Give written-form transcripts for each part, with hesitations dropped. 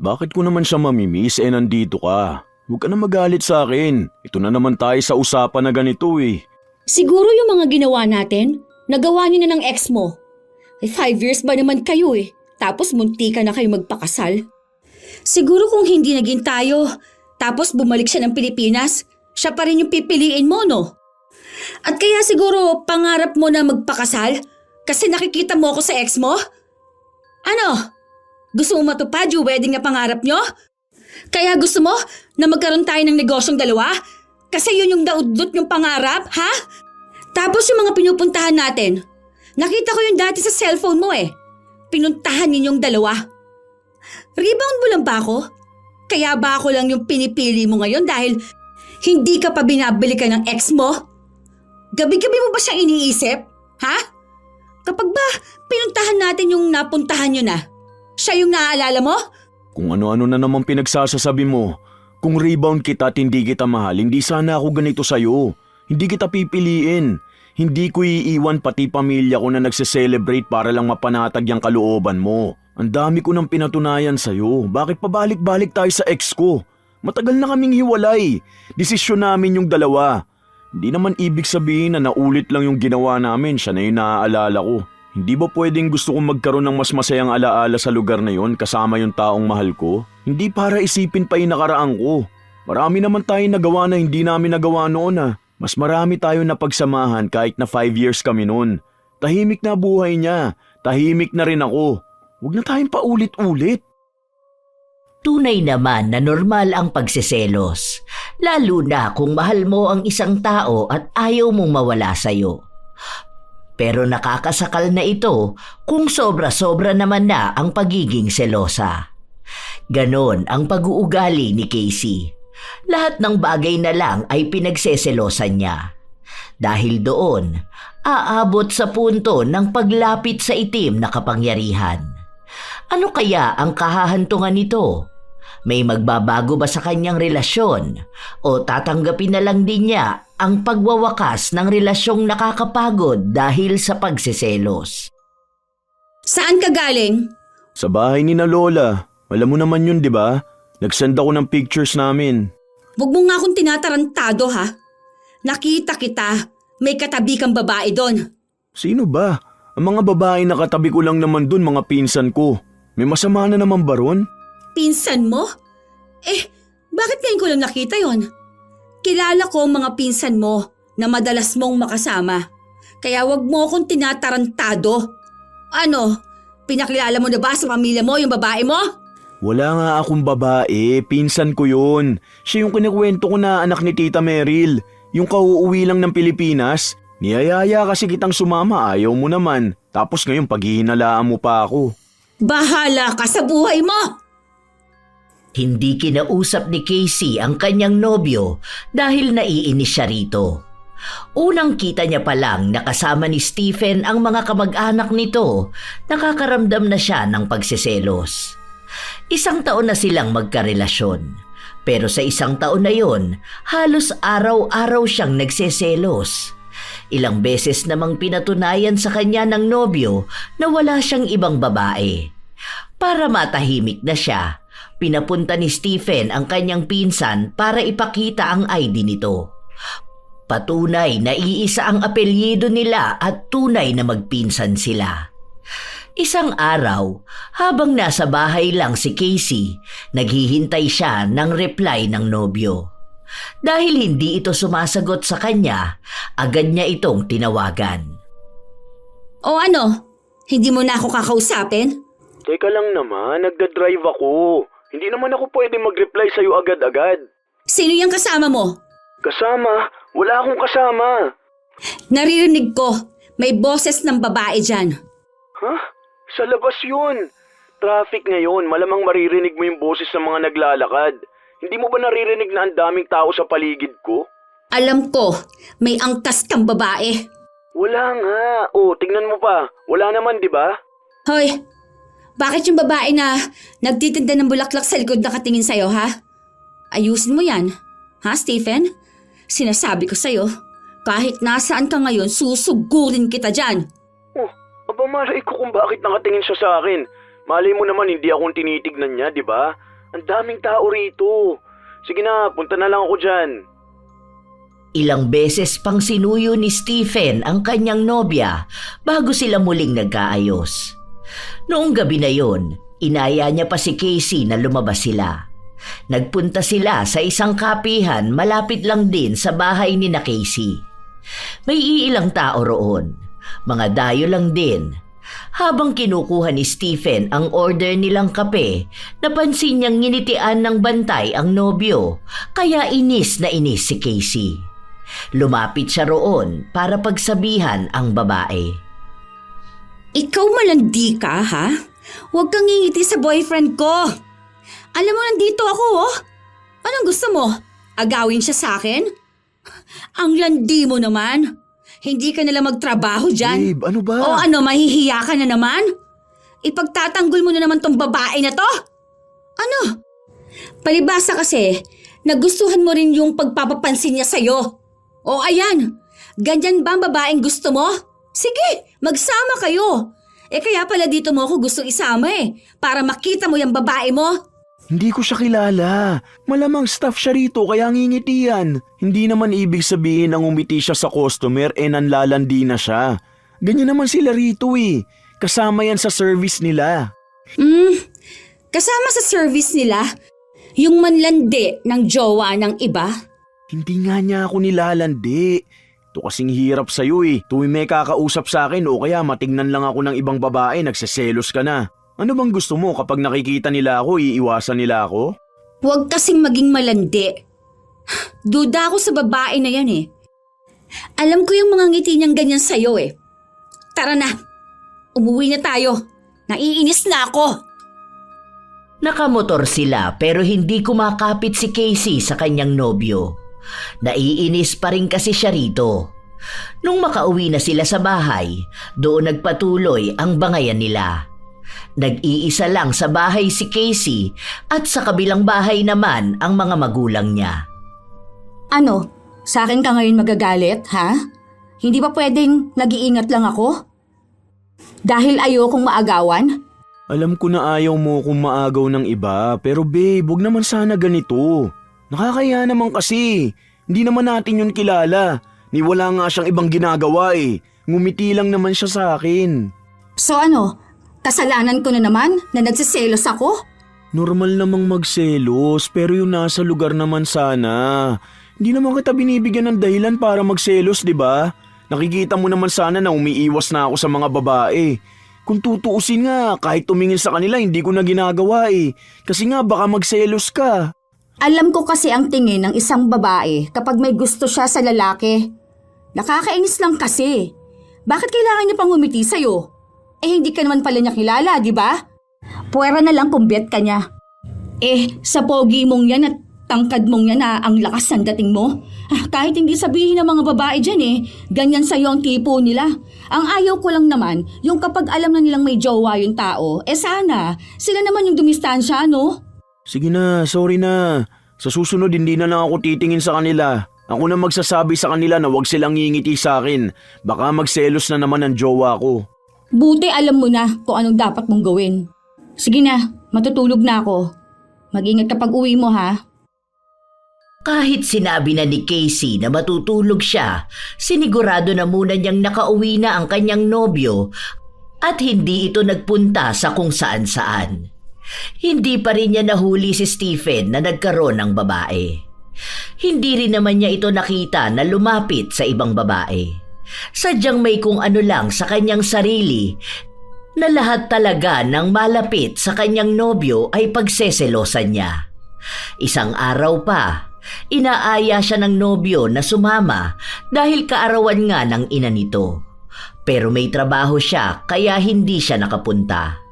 Bakit ko naman siya mamimiss nandito ka? Huwag ka na magalit sa akin. Ito na naman tayo sa usapan na ganito eh. Siguro yung mga ginawa natin, nagawa niyo na ng ex mo. 5 years ba naman kayo eh? Tapos munti ka na kayo magpakasal. Siguro kung hindi naging tayo, tapos bumalik siya ng Pilipinas, siya pa rin yung pipiliin mo, no? At kaya siguro pangarap mo na magpakasal kasi nakikita mo ako sa ex mo? Ano? Gusto mo matupad yung wedding na pangarap nyo? Kaya gusto mo na magkaroon tayo ng negosyong dalawa? Kasi yun yung daudot yung pangarap, ha? Tapos yung mga pinupuntahan natin, nakita ko yung dati sa cellphone mo eh. Pinuntahan ninyong dalawa. Rebound mo lang ba ako? Kaya ba ako lang yung pinipili mo ngayon dahil hindi ka pa binabalikan ng ex mo? Gabi-gabi mo ba siyang iniisip? Ha? Kapag ba pinuntahan natin yung napuntahan nyo na, siya yung naaalala mo? Kung ano-ano na naman pinagsasasabi mo. Kung rebound kita at hindi kita mahal, hindi sana ako ganito sa'yo. Hindi kita pipiliin. Hindi ko iiwan pati pamilya ko na nagse-celebrate para lang mapanatag yung kalooban mo. Ang dami ko nang pinatunayan sa'yo. Bakit pabalik-balik tayo sa ex ko? Matagal na kaming hiwalay. Desisyon namin yung dalawa. Hindi naman ibig sabihin na naulit lang yung ginawa namin, siya na yung naaalala ko. Hindi ba pwedeng gusto kong magkaroon ng mas masayang alaala sa lugar na yon kasama yung taong mahal ko? Hindi para isipin pa yung nakaraan ko. Marami naman tayong nagawa na hindi namin nagawa noon ah. Mas marami tayo na pagsamahan kahit na 5 years kami noon. Tahimik na buhay niya. Tahimik na rin ako. Huwag na tayong paulit-ulit. Tunay naman na normal ang pagseselos, lalo na kung mahal mo ang isang tao at ayaw mong mawala sa'yo. Pero nakakasakal na ito kung sobra-sobra naman na ang pagiging selosa. Ganon ang pag-uugali ni Casey. Lahat ng bagay na lang ay pinagseselosan niya. Dahil doon, aabot sa punto ng paglapit sa itim na kapangyarihan. Ano kaya ang kahahantungan nito? May magbabago ba sa kanyang relasyon o tatanggapin na lang din niya ang pagwawakas ng relasyong nakakapagod dahil sa pagseselos? Saan ka galing? Sa bahay ni na Lola. Alam mo naman yun, di ba? Nag-send ako ng pictures namin. Huwag mo nga akong tinatarantado ha. Nakita kita, may katabi kang babae doon. Sino ba? Ang mga babae na katabi ko lang naman dun, mga pinsan ko. May masama na naman ba ron? Pinsan mo? Bakit ngayon ko lang nakita yon? Kilala ko ang mga pinsan mo na madalas mong makasama. Kaya wag mo akong tinatarantado. Ano? Pinakilala mo na ba sa pamilya mo yung babae mo? Wala nga akong babae, pinsan ko yun. Siya yung kinikwento ko na anak ni Tita Meryl. Yung kauuwi lang ng Pilipinas. Niyayaya kasi kitang sumama, ayaw mo naman. Tapos ngayon paghihinalaan mo pa ako. Bahala ka sa buhay mo! Hindi kinausap ni Casey ang kanyang nobyo dahil naiinis siya rito. Unang kita niya pa lang nakasama ni Stephen ang mga kamag-anak nito, nakakaramdam na siya ng pagseselos. 1 taon na silang magkarelasyon, pero sa 1 taon na yon, halos araw-araw siyang nagseselos. Ilang beses namang pinatunayan sa kanya ng nobyo na wala siyang ibang babae. Para matahimik na siya, pinapunta ni Stephen ang kanyang pinsan para ipakita ang ID nito. Patunay na iisa ang apelyido nila at tunay na magpinsan sila. Isang araw, habang nasa bahay lang si Casey, naghihintay siya ng reply ng nobyo. Dahil hindi ito sumasagot sa kanya, agad niya itong tinawagan. O ano? Hindi mo na ako kakausapin? Teka lang naman, nagdadrive ako. Hindi naman ako pwede mag-reply sa'yo agad-agad. Sino yung kasama mo? Kasama? Wala akong kasama. Naririnig ko, may boses ng babae dyan. Ha? Sa labas yun. Traffic ngayon, malamang maririnig mo yung boses ng mga naglalakad. Hindi mo ba naririnig na ang daming tao sa paligid ko? Alam ko, may angkas kang babae. Wala nga. Oh, tingnan mo pa. Wala naman, di ba? Hoy, bakit yung babae na nagtitinda ng bulaklak sa likod nakatingin sa'yo, ha? Ayusin mo yan. Ha, Stephen? Sinasabi ko sa'yo, kahit nasaan ka ngayon, susugurin kita dyan. Oh, aba malay ko kung bakit nakatingin siya sa akin. Malay mo naman hindi akong tinitignan niya, di ba? Ang daming tao rito. Sige na, punta na lang ako dyan. Ilang beses pang sinuyo ni Stephen ang kanyang nobya bago sila muling nagkaayos. Noong gabi na yon, inaya niya pa si Casey na lumabas sila. Nagpunta sila sa isang kapihan malapit lang din sa bahay ni na Casey. May iilang tao roon, mga dayo lang din. Habang kinukuha ni Stephen ang order nilang kape, napansin niyang nginitian ng bantay ang nobyo, kaya inis na inis si Casey. Lumapit siya roon para pagsabihan ang babae. Ikaw malandi ka, ha? Huwag kang ngingiti sa boyfriend ko. Alam mo, nandito ako, oh. Anong gusto mo? Agawin siya sa akin? Ang landi mo naman. Hindi ka nalang magtrabaho dyan. Babe, ano ba? O ano, mahihiya ka na naman? Ipagtatanggol mo na naman tong babae na to? Ano? Palibasa kasi, nagustuhan mo rin yung pagpapapansin niya sa'yo. O ayan, ganyan ba ang babaeng gusto mo? Sige, magsama kayo. Kaya pala dito mo ako gustong isama para makita mo yung babae mo. Hindi ko siya kilala. Malamang staff siya rito kaya ngingiti yan. Hindi naman ibig sabihin na ngumiti siya sa customer nanlalandi na siya. Ganyan naman sila rito Kasama yan sa service nila. Kasama sa service nila, yung manlandi ng jowa ng iba. Hindi nga niya ako nilalandi. Ito kasing hirap sa'yo Tuwing may kakausap sa akin o kaya matignan lang ako ng ibang babae, nagseselos ka na. Ano bang gusto mo kapag nakikita nila ako, iiwasan nila ako? Huwag kasing maging malandi. Duda ako sa babae na yan Alam ko yung mga ngiti niyang ganyan sa'yo Tara na, umuwi na tayo. Naiinis na ako. Nakamotor sila pero hindi kumakapit si Casey sa kanyang nobyo. Naiinis pa rin kasi siya rito. Nung makauwi na sila sa bahay, doon nagpatuloy ang bangayan nila. Nag-iisa lang sa bahay si Casey at sa kabilang bahay naman ang mga magulang niya. Ano? Sa akin ka ngayon magagalit, ha? Hindi ba pwedeng nag-iingat lang ako? Dahil ayokong maagawan? Alam ko na ayaw mo kung maagaw ng iba, pero babe, huwag naman sana ganito. Nakakaya naman kasi. Hindi naman natin yun kilala. Ni wala nga siyang ibang ginagawa Ngumiti lang naman siya sa akin. So ano? Kasalanan ko na naman na nagsiselos ako? Normal namang magselos, pero yung nasa lugar naman sana. Hindi naman kita binibigyan ng dahilan para magselos, di ba? Nakikita mo naman sana na umiiwas na ako sa mga babae. Kung tutuusin nga, kahit tumingin sa kanila, hindi ko na ginagawa Kasi nga baka magselos ka. Alam ko kasi ang tingin ng isang babae kapag may gusto siya sa lalaki. Nakakainis lang kasi. Bakit kailangan niya pang umiti sa'yo? Hindi ka naman pala niya kilala, di ba? Puwera na lang kung bet ka niya. Sa pogi mong yan at tangkad mong yan ang lakas ng dating mo. Kahit hindi sabihin ng mga babae dyan ganyan sa'yo ang tipo nila. Ang ayaw ko lang naman, yung kapag alam na nilang may jowa yung tao, sana, sila naman yung dumistansya, no? Sige na, sorry na. Sa susunod hindi na lang ako titingin sa kanila. Ako na magsasabi sa kanila na huwag silang ngingiti sa akin. Baka magselos na naman ang jowa ko. Buti alam mo na kung anong dapat mong gawin. Sige na, matutulog na ako. Mag-ingat kapag uwi mo, ha? Kahit sinabi na ni Casey na matutulog siya, sinigurado na muna niyang nakauwi na ang kanyang nobyo at hindi ito nagpunta sa kung saan-saan. Hindi pa rin niya nahuli si Stephen na nagkaroon ng babae. Hindi rin naman niya ito nakita na lumapit sa ibang babae. Sadyang may kung ano lang sa kanyang sarili na lahat talaga ng malapit sa kanyang nobyo ay pagseselosan niya. Isang araw pa, inaaya siya ng nobyo na sumama dahil kaarawan nga ng ina nito. Pero may trabaho siya kaya hindi siya nakapunta.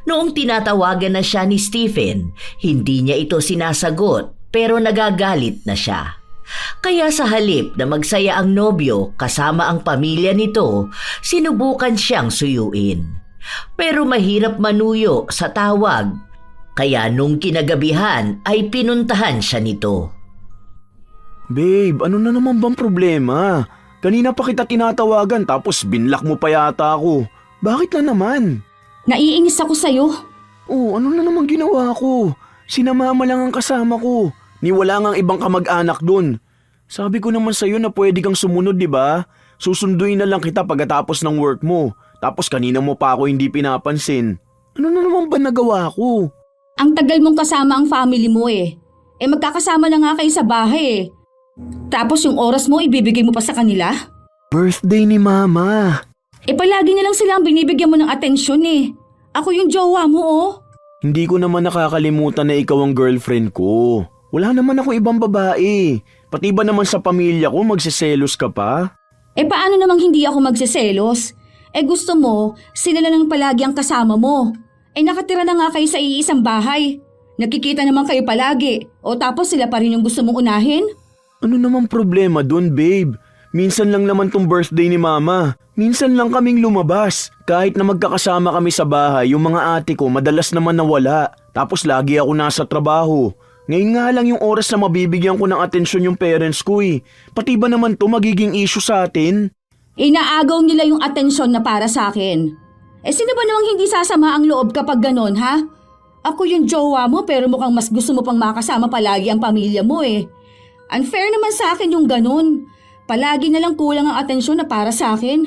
Noong tinatawagan na siya ni Stephen, hindi niya ito sinasagot pero nagagalit na siya. Kaya sa halip na magsaya ang nobyo kasama ang pamilya nito, sinubukan siyang suyuin. Pero mahirap manuyo sa tawag, kaya nung kinagabihan ay pinuntahan siya nito. Babe, ano na naman bang problema? Kanina pa kita tinatawagan tapos binlock mo pa yata ako. Bakit na naman? Naiinis ako sa'yo. Oh, ano na naman ginawa ko? Sina mama lang ang kasama ko. Ni wala ngang ibang kamag-anak dun. Sabi ko naman sa'yo na pwede kang sumunod, di ba? Susunduin na lang kita pagkatapos ng work mo. Tapos kanina mo pa ako hindi pinapansin. Ano na naman ba nagawa ko? Ang tagal mong kasama ang family mo eh. Magkakasama na nga kayo sa bahay eh. Tapos yung oras mo ibibigay mo pa sa kanila? Birthday ni mama. Palagi na lang silang binibigyan mo ng atensyon eh. Ako yung jowa mo oh. Hindi ko naman nakakalimutan na ikaw ang girlfriend ko. Wala naman ako ibang babae. Pati ba naman sa pamilya ko magsiselos ka pa? Paano namang hindi ako magsiselos? Gusto mo, sila lang palagi ang kasama mo. Nakatira na nga kayo sa iisang bahay. Nakikita naman kayo palagi. O tapos sila pa rin yung gusto mong unahin? Ano namang problema dun, babe? Minsan lang naman tong birthday ni mama. Minsan lang kaming lumabas. Kahit na magkakasama kami sa bahay, yung mga ate ko madalas naman nawala. Tapos lagi ako nasa trabaho. Ngayon nga lang yung oras na mabibigyan ko ng atensyon yung parents ko eh. Pati ba naman to magiging issue sa atin? Inaagaw nila yung atensyon na para sa akin. Sino ba namang hindi sasama ang loob kapag ganon, ha? Ako yung jowa mo pero mukhang mas gusto mo pang makasama palagi ang pamilya mo eh. Unfair naman sa akin yung ganon. Palagi na lang kulang ang atensyon na para sa akin.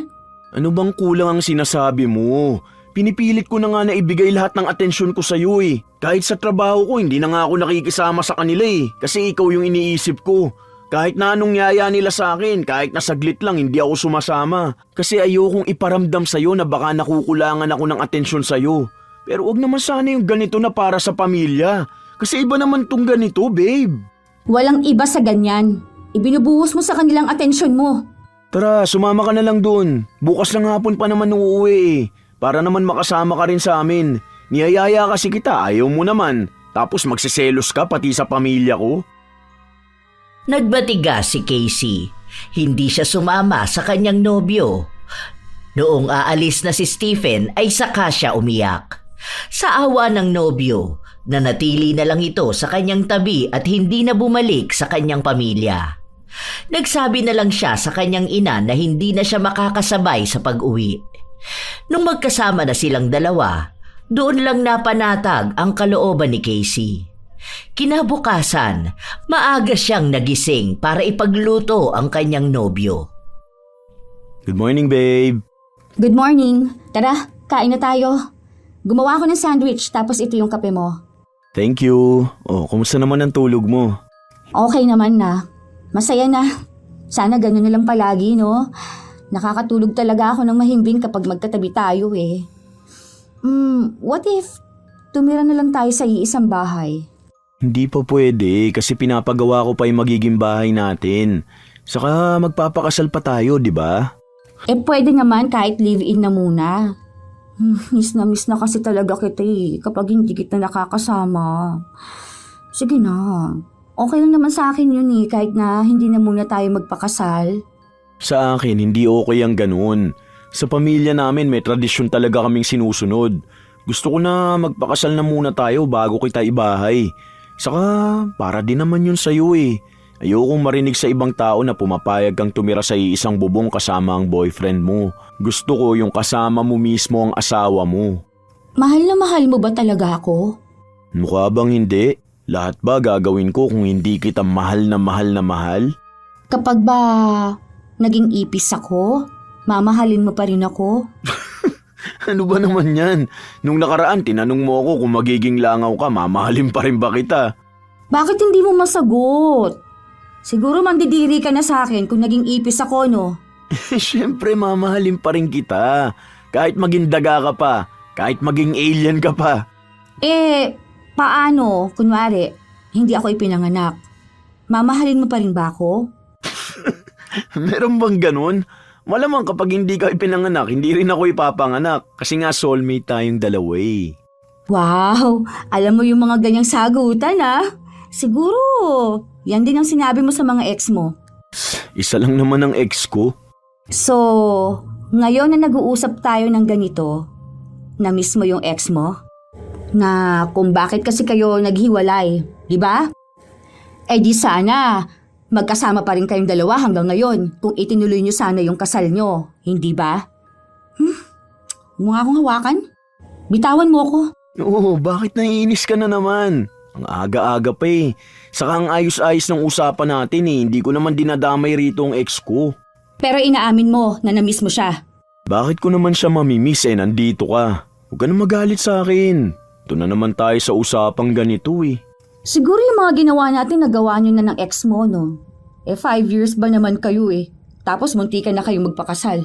Ano bang kulang ang sinasabi mo? Pinipilit ko na nga na ibigay lahat ng atensyon ko sa'yo eh. Kahit sa trabaho ko, hindi na nga ako nakikisama sa kanila eh. Kasi ikaw yung iniisip ko. Kahit na anong yaya nila sa akin, kahit na saglit lang, hindi ako sumasama. Kasi ayokong iparamdam sa'yo na baka nakukulangan ako ng atensyon sa'yo. Pero wag naman sana yung ganito na para sa pamilya. Kasi iba naman tong ganito, babe. Walang iba sa ganyan. Ibinubuhos mo sa kanilang atensyon mo. Tara, sumama ka na lang dun. Bukas ng hapon pa naman uuwi eh. Para naman makasama ka rin sa amin. Niyayaya kasi kita, ayaw mo naman. Tapos magsiselos ka pati sa pamilya ko. Nagbatiga si Casey. Hindi siya sumama sa kanyang nobyo. Noong aalis na si Stephen ay saka siya umiyak. Sa awa ng nobyo, nanatili na lang ito sa kanyang tabi at hindi na bumalik sa kanyang pamilya. Nagsabi na lang siya sa kanyang ina na hindi na siya makakasabay sa pag-uwi. Nung magkasama na silang dalawa, doon lang napanatag ang kalooban ni Casey. Kinabukasan, maaga siyang nagising para ipagluto ang kanyang nobyo. Good morning, babe. Good morning. Tara, kain na tayo. Gumawa ako ng sandwich tapos ito yung kape mo. Thank you. Oh, kumusta naman ang tulog mo? Okay naman na. Masaya na. Sana ganun na lang palagi, no? Nakakatulog talaga ako ng mahimbing kapag magkatabi tayo eh. What if tumira na lang tayo sa iisang bahay? Hindi pa pwede kasi pinapagawa ko pa yung magiging bahay natin. Saka magpapakasal pa tayo, di ba? Pwede naman kahit live-in na muna. Miss na kasi talaga kita eh kapag hindi kita nakakasama. Sige na. Okay lang naman sa akin yun eh kahit na hindi na muna tayo magpakasal. Sa akin, hindi okay ang ganun. Sa pamilya namin, may tradisyon talaga kaming sinusunod. Gusto ko na magpakasal na muna tayo bago kita ibahay. Saka, para din naman yun sa'yo eh. Ayokong marinig sa ibang tao na pumapayag kang tumira sa iisang bubong kasama ang boyfriend mo. Gusto ko yung kasama mo mismo ang asawa mo. Mahal na mahal mo ba talaga ako? Mukha bang hindi? Lahat ba gagawin ko kung hindi kita mahal na mahal na mahal? Kapag ba naging ipis ako, mamahalin mo pa rin ako? Ano ba naman yan? Nung nakaraan, tinanong mo ako kung magiging langaw ka, mamahalin pa rin ba kita? Bakit hindi mo masagot? Siguro mandidiri ka na sa akin kung naging ipis ako, no? Siyempre, mamahalin pa rin kita. Kahit maging daga ka pa, kahit maging alien ka pa. Paano? Kunwari, hindi ako ipinanganak. Mamahalin mo pa rin ba ako? Meron bang ganun? Malamang kapag hindi ka ipinanganak, hindi rin ako ipapanganak. Kasi nga soulmate tayong dalawa eh. Wow! Alam mo yung mga ganyang sagutan ah. Siguro, yan din ang sinabi mo sa mga ex mo. Isa lang naman ang ex ko. So, ngayon na nag-uusap tayo ng ganito, na-miss mo yung ex mo? Na kung bakit kasi kayo naghiwalay, di ba? Di sana, magkasama pa rin kayong dalawa hanggang ngayon kung itinuloy nyo sana yung kasal nyo, hindi ba? Huwag akong hawakan. Bitawan mo ko. Oo, bakit naiinis ka na naman? Ang aga-aga pa eh. Saka ang ayos-ayos ng usapan natin eh. Hindi ko naman dinadamay rito ang ex ko. Pero inaamin mo na namiss mo siya. Bakit ko naman siya mamimiss eh? Nandito ka. Huwag ka na magalit sa akin. Ito na naman tayo sa usapang ganito eh. Siguro yung mga ginawa natin nagawa nyo na ng ex mo, no? 5 years ba naman kayo eh? Tapos muntikan na kayong magpakasal.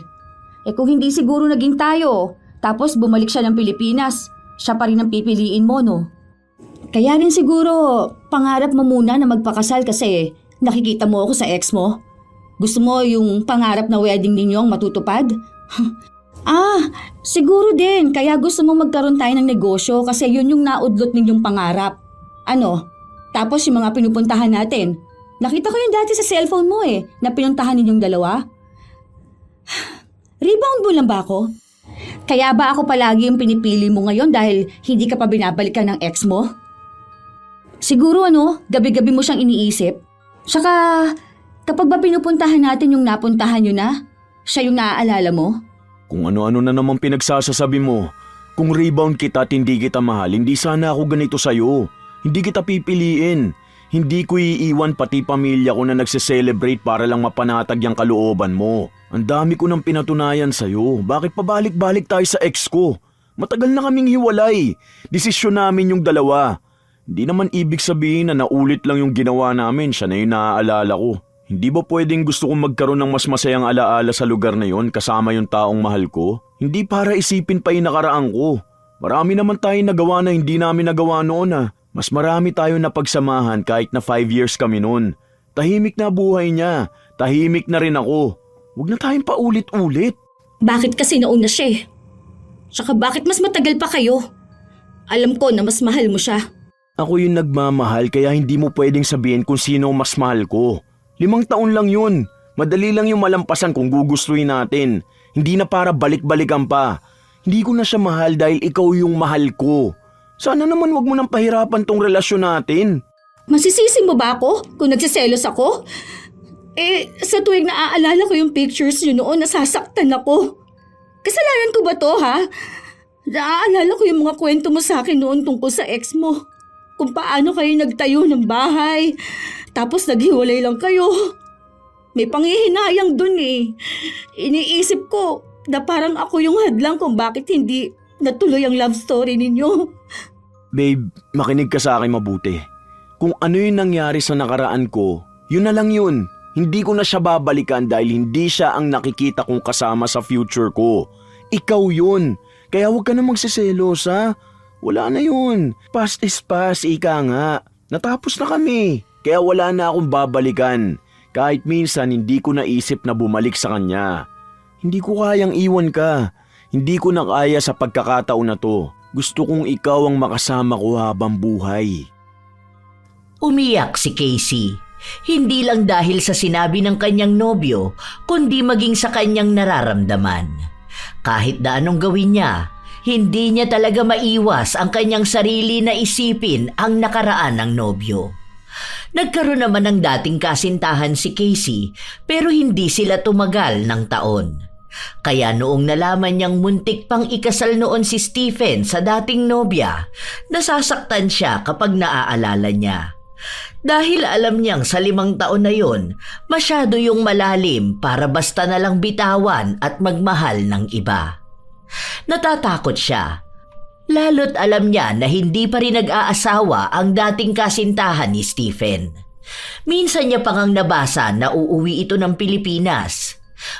Kung hindi siguro naging tayo, tapos bumalik siya ng Pilipinas, siya pa rin ang pipiliin mo, no? Kaya rin siguro, pangarap mo muna na magpakasal kasi nakikita mo ako sa ex mo. Gusto mo yung pangarap na wedding ninyo ang matutupad? Siguro din, kaya gusto mo magkaroon tayo ng negosyo kasi yun yung naudlot ninyong pangarap. Ano? Tapos yung mga pinupuntahan natin. Nakita ko yun dati sa cellphone mo eh, na pinuntahan ninyong dalawa. Rebound mo lang ba ako? Kaya ba ako palagi yung pinipili mo ngayon dahil hindi ka pa binabalikan ng ex mo? Siguro gabi-gabi mo siyang iniisip. Saka, kapag ba pinupuntahan natin yung napuntahan nyo na, siya yung naaalala mo? Kung ano-ano na naman pinagsasasabi mo. Kung rebound kita at hindi kita mahal, hindi sana ako ganito sa'yo. Hindi kita pipiliin. Hindi ko iiwan pati pamilya ko na nagse-celebrate para lang mapanatag yung kalooban mo. Ang dami ko nang pinatunayan sa'yo. Bakit pabalik-balik tayo sa ex ko? Matagal na kaming hiwalay. Desisyon namin yung dalawa. Hindi naman ibig sabihin na naulit lang yung ginawa namin, siya na yung naaalala ko. Hindi ba pwedeng gusto kong magkaroon ng mas masayang alaala sa lugar na yon kasama yung taong mahal ko? Hindi para isipin pa yung nakaraan ko. Marami naman tayong nagawa na hindi namin nagawa noon . Mas marami tayo na pagsamahan kahit na 5 years kami noon. Tahimik na buhay niya. Tahimik na rin ako. Huwag na tayong paulit-ulit. Bakit kasi nauna siya eh? Tsaka bakit mas matagal pa kayo? Alam ko na mas mahal mo siya. Ako yung nagmamahal kaya hindi mo pwedeng sabihin kung sino ang mas mahal ko. 5 taon lang yun. Madali lang yung malampasan kung gugustuhin natin. Hindi na para balik-balikan pa. Hindi ko na siya mahal dahil ikaw yung mahal ko. Sana naman wag mo nang pahirapan tong relasyon natin. Masisisi mo ba ako kung nagsiselos ako? Sa tuwing naaalala ko yung pictures nyo noon, nasasaktan ako. Kasalanan ko ba to, ha? Naaalala ko yung mga kwento mo sa akin noon tungkol sa ex mo. Kung paano kayo nagtayo ng bahay, tapos naghiwalay lang kayo. May panghihinayang dun eh. Iniisip ko na parang ako yung hadlang kung bakit hindi natuloy ang love story ninyo. Babe, makinig ka sa akin mabuti. Kung ano yung nangyari sa nakaraan ko, yun na lang yun. Hindi ko na siya babalikan dahil hindi siya ang nakikita kong kasama sa future ko. Ikaw yun. Kaya huwag ka na magsiselos, ha? Wala na yun. Past is past, ika nga. Natapos na kami. Kaya wala na akong babalikan. Kahit minsan hindi ko naisip na bumalik sa kanya. Hindi ko kayang iwan ka. Hindi ko na kaya sa pagkakataon na to. Gusto kong ikaw ang makasama ko habang buhay. Umiyak si Casey. Hindi lang dahil sa sinabi ng kanyang nobyo, kundi maging sa kanyang nararamdaman. Kahit na anong gawin niya, hindi niya talaga maiwas ang kanyang sarili na isipin ang nakaraan ng nobyo. Nagkaroon naman ng dating kasintahan si Casey pero hindi sila tumagal ng taon. Kaya noong nalaman niyang muntik pang ikasal noon si Stephen sa dating nobya, nasasaktan siya kapag naaalala niya. Dahil alam niyang sa 5 taon na yon, masyado yung malalim para basta na lang bitawan at magmahal ng iba. Natatakot siya. Lalo't alam niya na hindi pa rin nag-aasawa ang dating kasintahan ni Stephen. Minsan niya pang nabasa na uuwi ito ng Pilipinas.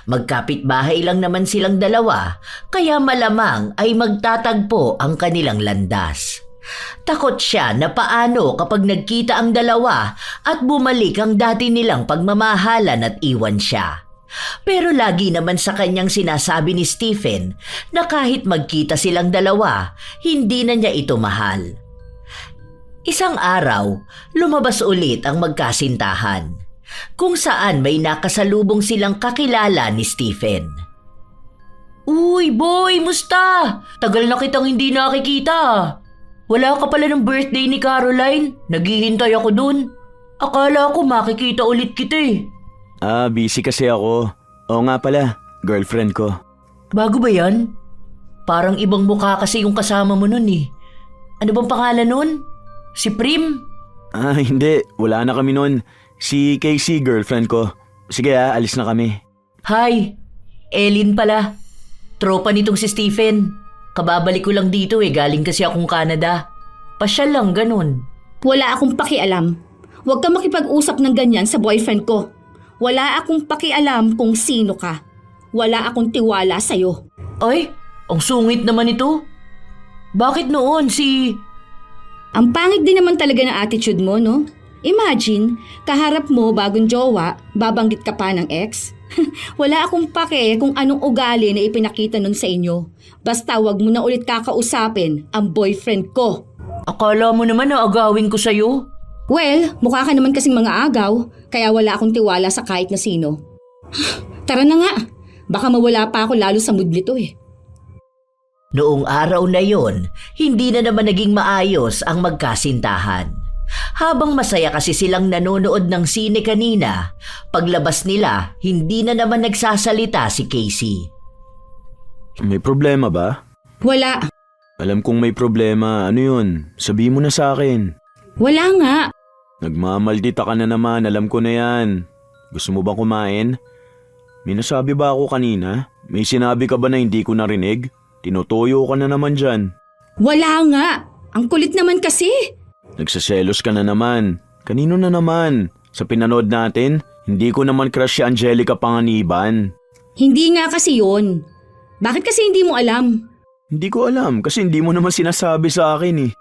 Magkapit-bahay lang naman silang dalawa, kaya malamang ay magtatagpo ang kanilang landas. Takot siya na paano kapag nagkita ang dalawa at bumalik ang dati nilang pagmamahalan at iwan siya. Pero lagi naman sa kanyang sinasabi ni Stephen na kahit magkita silang dalawa, hindi na niya ito mahal. Isang araw, lumabas ulit ang magkasintahan, kung saan may nakasalubong silang kakilala ni Stephen. Uy, boy, musta? Tagal na kitang hindi nakikita. Wala ka pala ng birthday ni Caroline. Naghihintay ako dun. Akala ko makikita ulit kita eh. Busy kasi ako. Oo nga pala, girlfriend ko. Bago ba yan? Parang ibang mukha kasi yung kasama mo nun eh. Ano bang pangalan nun? Si Prim? Hindi. Wala na kami nun. Si Casey, girlfriend ko. Sige alis na kami. Hi, Ellen pala. Tropa nitong si Stephen. Kababalik ko lang dito galing kasi akong Canada. Pasyal lang, ganun. Wala akong pakialam. Huwag ka makipag-usap ng ganyan sa boyfriend ko. Wala akong pakialam kung sino ka. Wala akong tiwala sa'yo. Ay, ang sungit naman ito. Bakit noon si... Ang pangit din naman talaga ng attitude mo, no? Imagine, kaharap mo bagong jowa, babanggit ka pa ng ex. Wala akong pake kung anong ugali na ipinakita nun sa inyo. Basta wag mo na ulit kakausapin ang boyfriend ko. Akala mo naman na agawin ko sa'yo? Well, mukha ka naman kasing mga agaw, kaya wala akong tiwala sa kahit na sino. Tara na nga, baka mawala pa ako lalo sa mood nito Noong araw na yon, hindi na naman naging maayos ang magkasintahan. Habang masaya kasi silang nanonood ng sine kanina, paglabas nila, hindi na naman nagsasalita si Casey. May problema ba? Wala. Alam kong may problema. Ano yun? Sabihin mo na sa akin. Wala nga. Nagmamaldita ka na naman. Alam ko na yan. Gusto mo bang kumain? May nasabi ba ako kanina? May sinabi ka ba na hindi ko narinig? Tinutoyo ka na naman dyan. Wala nga. Ang kulit naman kasi. Nagsaselos ka na naman. Kanino na naman? Sa pinanood natin, hindi ko naman crush si Angelica Panganiban. Hindi nga kasi yon. Bakit kasi hindi mo alam? Hindi ko alam kasi hindi mo naman sinasabi sa akin eh.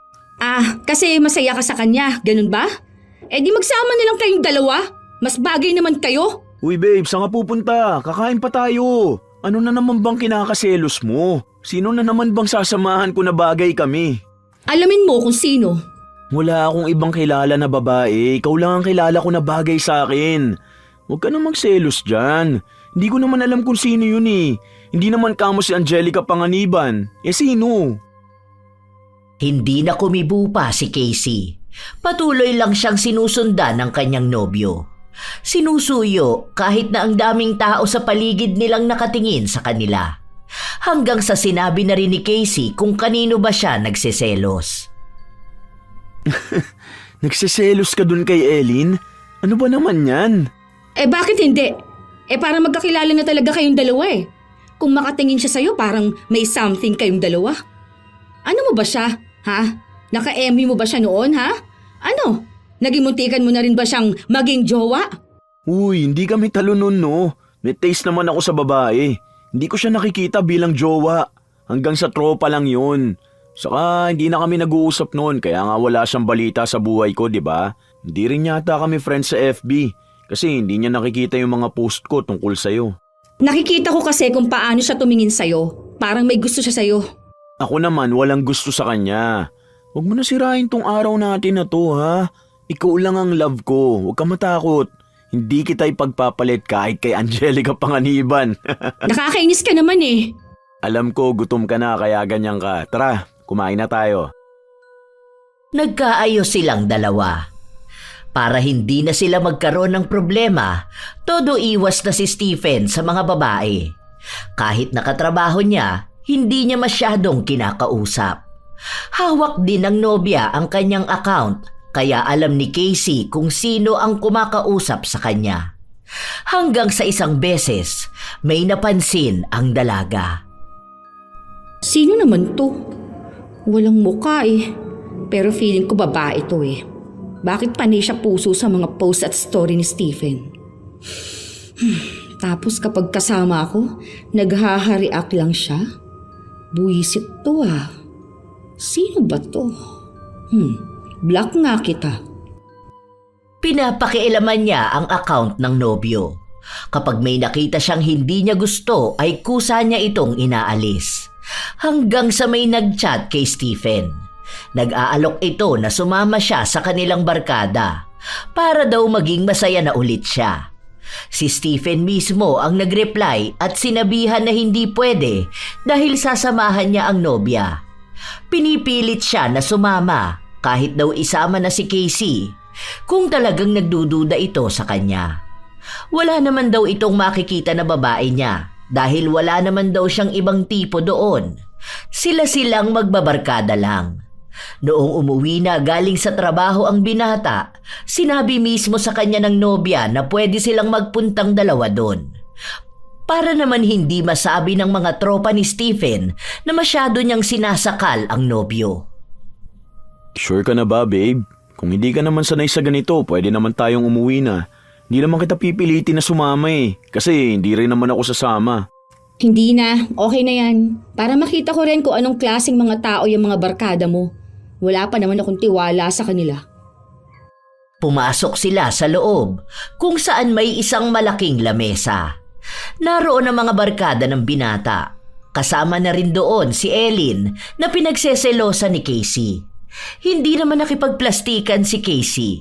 Kasi masaya ka sa kanya, ganun ba? Di magsama na lang kayong dalawa. Mas bagay naman kayo. Uy babe, saan ka pupunta? Kakain pa tayo. Ano na naman bang kinakaselos mo? Sino na naman bang sasamahan ko na bagay kami? Alamin mo kung sino. Wala akong ibang kilala na babae. Ikaw lang ang kilala ko na bagay sa akin. Huwag ka na magselos dyan. Hindi ko naman alam kung sino yun eh. Hindi naman kamo si Angelica Panganiban. Sino? Hindi na kumibo pa si Casey. Patuloy lang siyang sinusundan ng kanyang nobyo. Sinusuyo kahit na ang daming tao sa paligid nilang nakatingin sa kanila. Hanggang sa sinabi na rin ni Casey kung kanino ba siya nagsiselos. Nagsiselos ka dun kay Ellen? Ano ba naman yan? Bakit hindi? Parang magkakilala na talaga kayong dalawa Kung makatingin siya sa'yo, parang may something kayong dalawa. Ano mo ba siya, ha? Naka-MU mo ba siya noon, ha? Ano? Naging muntikan mo na rin ba siyang maging jowa? Uy, hindi kami talo nun no. May taste naman ako sa babae. Hindi ko siya nakikita bilang jowa. Hanggang sa tropa lang yun. Saka hindi na kami nag-uusap noon kaya nga wala siyang balita sa buhay ko, di ba? Hindi rin yata kami friends sa FB kasi hindi niya nakikita yung mga post ko tungkol sa'yo. Nakikita ko kasi kung paano siya tumingin sa'yo. Parang may gusto siya sa'yo. Ako naman walang gusto sa kanya. Huwag mo na sirain tong araw natin na to ha. Ikaw lang ang love ko. Huwag ka matakot. Hindi kita ipagpapalit kahit kay Angelica Panganiban. Nakakainis ka naman Alam ko gutom ka na kaya ganyan ka. Tara, kumain na tayo. Nagkaayos silang dalawa. Para hindi na sila magkaroon ng problema, todo iwas na si Stephen sa mga babae. Kahit nakatrabaho niya, hindi niya masyadong kinakausap. Hawak din ng nobya ang kanyang account, kaya alam ni Casey kung sino ang kumakausap sa kanya. Hanggang sa isang beses, may napansin ang dalaga. Sino naman to? Walang mukha Pero feeling ko babae to Bakit panay siya puso sa mga post at story ni Stephen? Tapos kapag kasama ako, naghaha-react lang siya? Buwisit to Sino ba to? Block nga kita. Pinapakialaman niya ang account ng nobyo. Kapag may nakita siyang hindi niya gusto ay kusa niya itong inaalis. Hanggang sa may nag-chat kay Stephen. Nag-aalok ito na sumama siya sa kanilang barkada para daw maging masaya na ulit siya. Si Stephen mismo ang nag-reply at sinabihan na hindi pwede dahil sasamahan niya ang nobya. Pinipilit siya na sumama kahit daw isama na si Casey kung talagang nagdududa ito sa kanya. Wala naman daw itong makikita na babae niya dahil wala naman daw siyang ibang tipo doon. Sila-silang magbabarkada lang. Noong umuwi na galing sa trabaho ang binata, sinabi mismo sa kanya ng nobya na pwede silang magpuntang dalawa doon. Para naman hindi masabi ng mga tropa ni Stephen na masyado niyang sinasakal ang nobyo. Sure ka na ba, babe? Kung hindi ka naman sanay sa ganito, pwede naman tayong umuwi na. Hindi naman kita pipilitin na sumama kasi hindi rin naman ako sasama. Hindi na, okay na yan. Para makita ko rin kung anong klaseng mga tao yung mga barkada mo. Wala pa naman akong tiwala sa kanila. Pumasok sila sa loob kung saan may isang malaking lamesa. Naroon ang mga barkada ng binata. Kasama na rin doon si Ellen na pinagseselosa ni Casey. Hindi naman nakipagplastikan si Casey.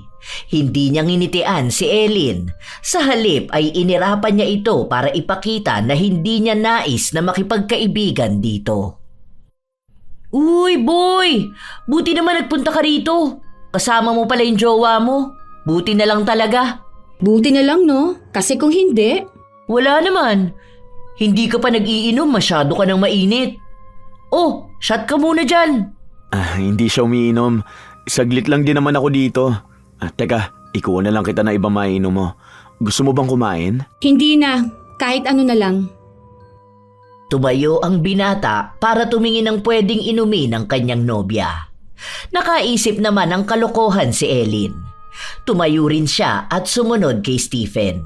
Hindi niya nginitian si Ellen. Sa halip ay inirapan niya ito para ipakita na hindi niya nais na makipagkaibigan dito. Uy, boy! Buti naman nagpunta ka rito. Kasama mo pala yung jowa mo. Buti na lang talaga. Buti na lang, no? Kasi kung hindi... Wala naman. Hindi ka pa nag-iinom, masyado ka nang mainit. Oh, shot ka muna dyan. Hindi siya umiinom. Saglit lang din naman ako dito. Teka, ikuha na lang kita na iba mainom mo. Gusto mo bang kumain? Hindi na. Kahit ano na lang. Tumayo ang binata para tumingin ng pwedeng inumin ng kanyang nobya. Nakaisip naman ng kalokohan si Ellen. Tumayo rin siya at sumunod kay Stephen.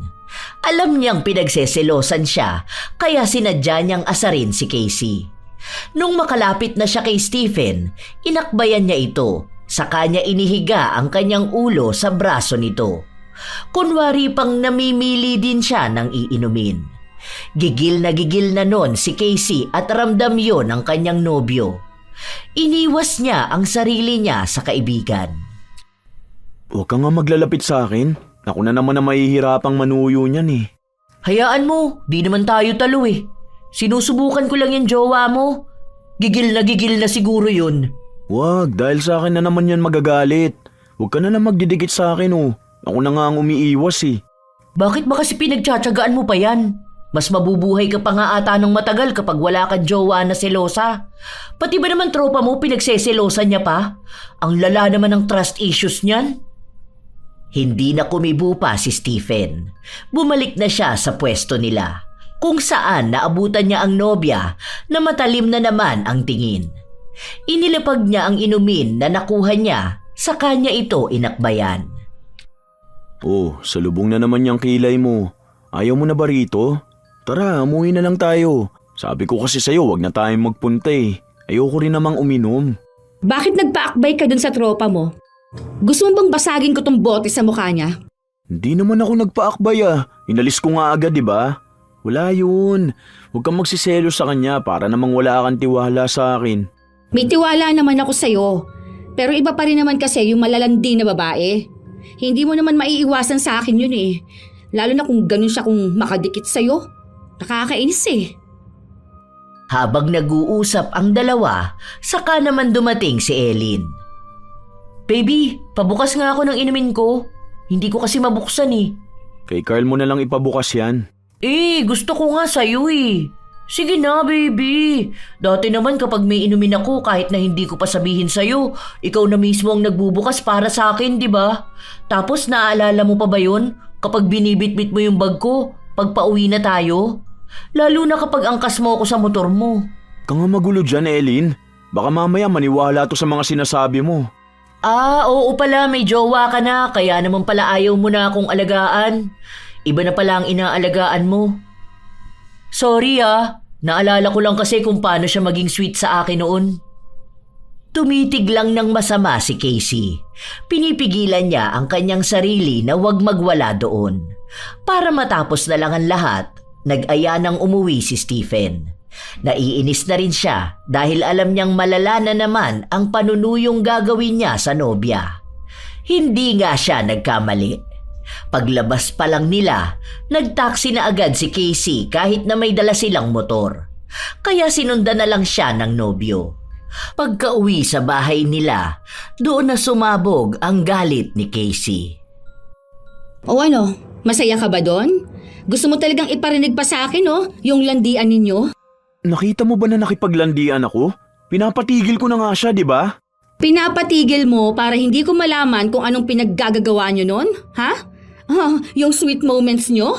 Alam niyang pinagseselosan siya kaya sinadya niyang asarin si Casey. Nung makalapit na siya kay Stephen, inakbayan niya ito. Saka niya inihiga ang kanyang ulo sa braso nito. Kunwari pang namimili din siya ng iinumin. Gigil na nun si Casey at ramdam yon ng kanyang nobyo. Iniwas niya ang sarili niya sa kaibigan. Huwag ka nga maglalapit sa akin. Ako na naman na mahihirapang manuyo niyan Hayaan mo, di naman tayo talo Sinusubukan ko lang yung jowa mo. Gigil na siguro yun. Wag, dahil sa akin na naman yan magagalit. Huwag ka na lang magdidikit sa akin Ako na nga ang umiiwas Bakit ba kasi pinagtsatsagaan mo pa yan? Mas mabubuhay ka pa nga ata ng matagal kapag wala kang jowa na selosa. Pati ba naman tropa mo pinagseselosan niya pa? Ang lala naman ng trust issues niyan. Hindi na kumibo pa si Stephen. Bumalik na siya sa pwesto nila, kung saan naabutan niya ang nobya na matalim na naman ang tingin. Inilapag niya ang inumin na nakuha niya, sa kanya ito inakbayan. Oh, salubong na naman yung kilay mo. Ayaw mo na ba rito? Tara, umuwi na lang tayo. Sabi ko kasi sa'yo, wag na tayong magpunta Ayoko rin namang uminom. Bakit nagpaakbay ka dun sa tropa mo? Gusto mo bang basagin ko tong bote sa mukha niya? Hindi naman ako nagpaakbay Inalis ko nga agad, di ba? Wala yun. Huwag kang magsiselo sa kanya para namang wala kang tiwala sa akin. May tiwala naman ako sa'yo. Pero iba pa rin naman kasi yung malalandi na babae. Hindi mo naman maiiwasan sa akin yun Lalo na kung ganun siya kung makadikit sa'yo. Nakakainis Habang nag-uusap ang dalawa, saka naman dumating si Ellen. Baby, pabukas nga ako ng inumin ko. Hindi ko kasi mabuksan Kay Carl mo na lang ipabukas yan. Gusto ko nga sa'yo Sige na, baby. Dati naman kapag may inumin ako kahit na hindi ko pa sabihin sa'yo, ikaw na mismo ang nagbubukas para sa akin, di ba? Tapos naaalala mo pa ba yun? Kapag binibitbit mo yung bag ko, pag pauwi na tayo? Lalo na kapag angkas mo ako sa motor mo. Ka nga magulo dyan, Ellen. Baka mamaya maniwala to sa mga sinasabi mo. Oo pala, may jowa ka na, kaya naman pala ayaw mo na akong alagaan. Iba na pala ang inaalagaan mo. Sorry naalala ko lang kasi kung paano siya maging sweet sa akin noon. Tumitig lang ng masama si Casey. Pinipigilan niya ang kanyang sarili na huwag magwala doon. Para matapos na lang ang lahat, nag-aya ng umuwi si Stephen. Naiinis na rin siya dahil alam niyang malala na naman ang panunuyong gagawin niya sa nobya. Hindi nga siya nagkamali. Paglabas pa lang nila, nagtaksi na agad si Casey kahit na may dala silang motor. Kaya sinundan na lang siya ng nobyo. Pagka-uwi sa bahay nila, doon na sumabog ang galit ni Casey. O ano, masaya ka ba doon? Gusto mo talagang iparinig pa sa akin yung landian ninyo? Nakita mo ba na nakipaglandian ako? Pinapatigil ko na nga siya, di ba? Pinapatigil mo para hindi ko malaman kung anong pinaggagawa nyo nun? Ha? Yung sweet moments nyo?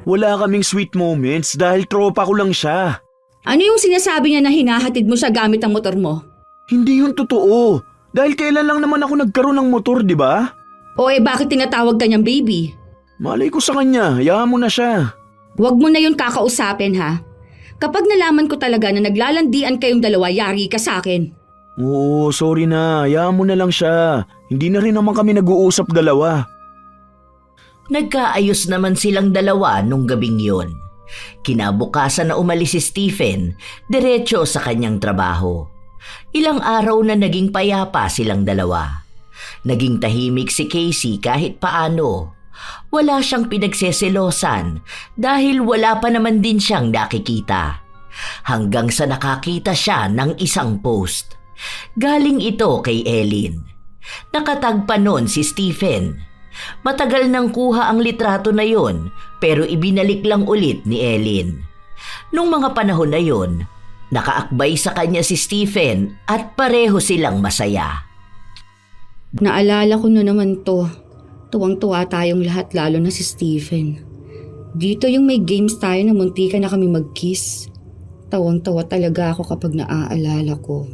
Wala kaming sweet moments dahil tropa ko lang siya. Ano yung sinasabi niya na hinahatid mo siya gamit ang motor mo? Hindi yun totoo. Dahil kailan lang naman ako nagkaroon ng motor, di ba? O bakit tinatawag ka niyang baby? Malay ko sa kanya, hayaan mo na siya. Huwag mo na yun kakausapin ha. Kapag nalaman ko talaga na naglalandian kayong dalawa, yari ka sa akin. Oo, sorry na, hayaan mo na lang siya. Hindi na rin naman kami nag-uusap dalawa. Nagkaayos naman silang dalawa nung gabing yon. Kinabukasan na umalis si Stephen, diretso sa kanyang trabaho. Ilang araw na naging payapa silang dalawa. Naging tahimik si Casey kahit paano. Wala siyang pinagseselosan dahil wala pa naman din siyang nakikita. Hanggang sa nakakita siya ng isang post. Galing ito kay Ellen. Nakatagpa noon si Stephen. Matagal nang kuha ang litrato na yon pero ibinalik lang ulit ni Ellen. Nung mga panahon na yon, nakaakbay sa kanya si Stephen at pareho silang masaya. Naalala ko na naman to. Tuwang-tuwa tayong lahat lalo na si Stephen. Dito yung may games tayo na muntikan na kami mag-kiss. Tawang-tawa talaga ako kapag naaalala ko.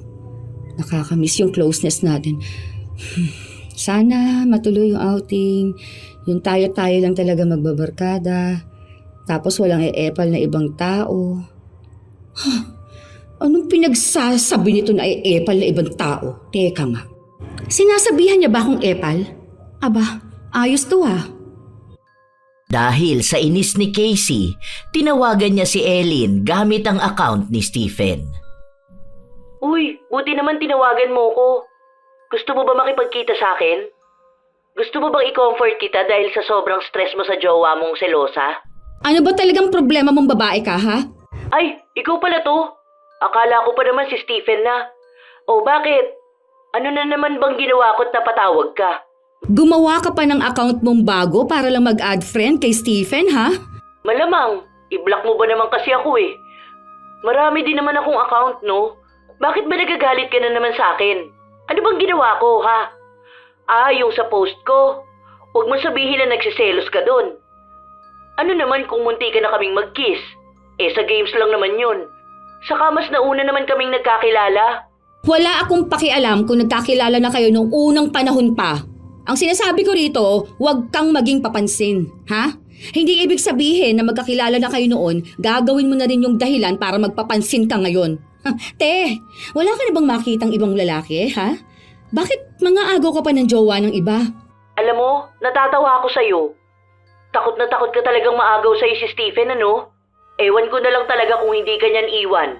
Nakakamiss yung closeness natin. Sana matuloy yung outing. Yung tayo-tayo lang talaga magbabarkada. Tapos walang e-epal na ibang tao. Anong pinagsasabi nito na e-epal na ibang tao? Teka nga. Sinasabihan niya ba akong epal? Aba, ayos to ah. Dahil sa inis ni Casey, tinawagan niya si Ellen gamit ang account ni Stephen. Uy, buti naman tinawagan mo ko. Gusto mo ba makipagkita sa akin? Gusto mo bang i-comfort kita dahil sa sobrang stress mo sa jowa mong selosa? Ano ba talagang problema mong babae ka ha? Ay, ikaw pala to. Akala ko pa naman si Stephen na. O bakit? Ano na naman bang ginawa ko't napatawag ka? Gumawa ka pa ng account mong bago para lang mag-add friend kay Stephen ha? Malamang, i-block mo ba naman kasi ako eh. Marami din naman akong account no? Bakit ba nagagalit ka na naman sa akin? Ano bang ginawa ko ha? Yung sa post ko. Huwag mo sabihin na nagsiselos ka dun. Ano naman kung munti ka na kaming mag-kiss? Sa games lang naman yun. Saka mas nauna naman kaming nagkakilala. Wala akong pakialam kung nagkakilala na kayo nung unang panahon pa. Ang sinasabi ko rito, huwag kang maging papansin, ha? Hindi ibig sabihin na magkakilala na kayo noon, gagawin mo na rin yung dahilan para magpapansin ka ngayon. Te, wala ka na bang makitang ibang lalaki, ha? Bakit mga agaw ka pa ng jowa ng iba? Alam mo, natatawa ako sa'yo. Takot na takot ka talagang maagaw sa'yo si Stephen, ano? Ewan ko na lang talaga kung hindi ka niyan iwan.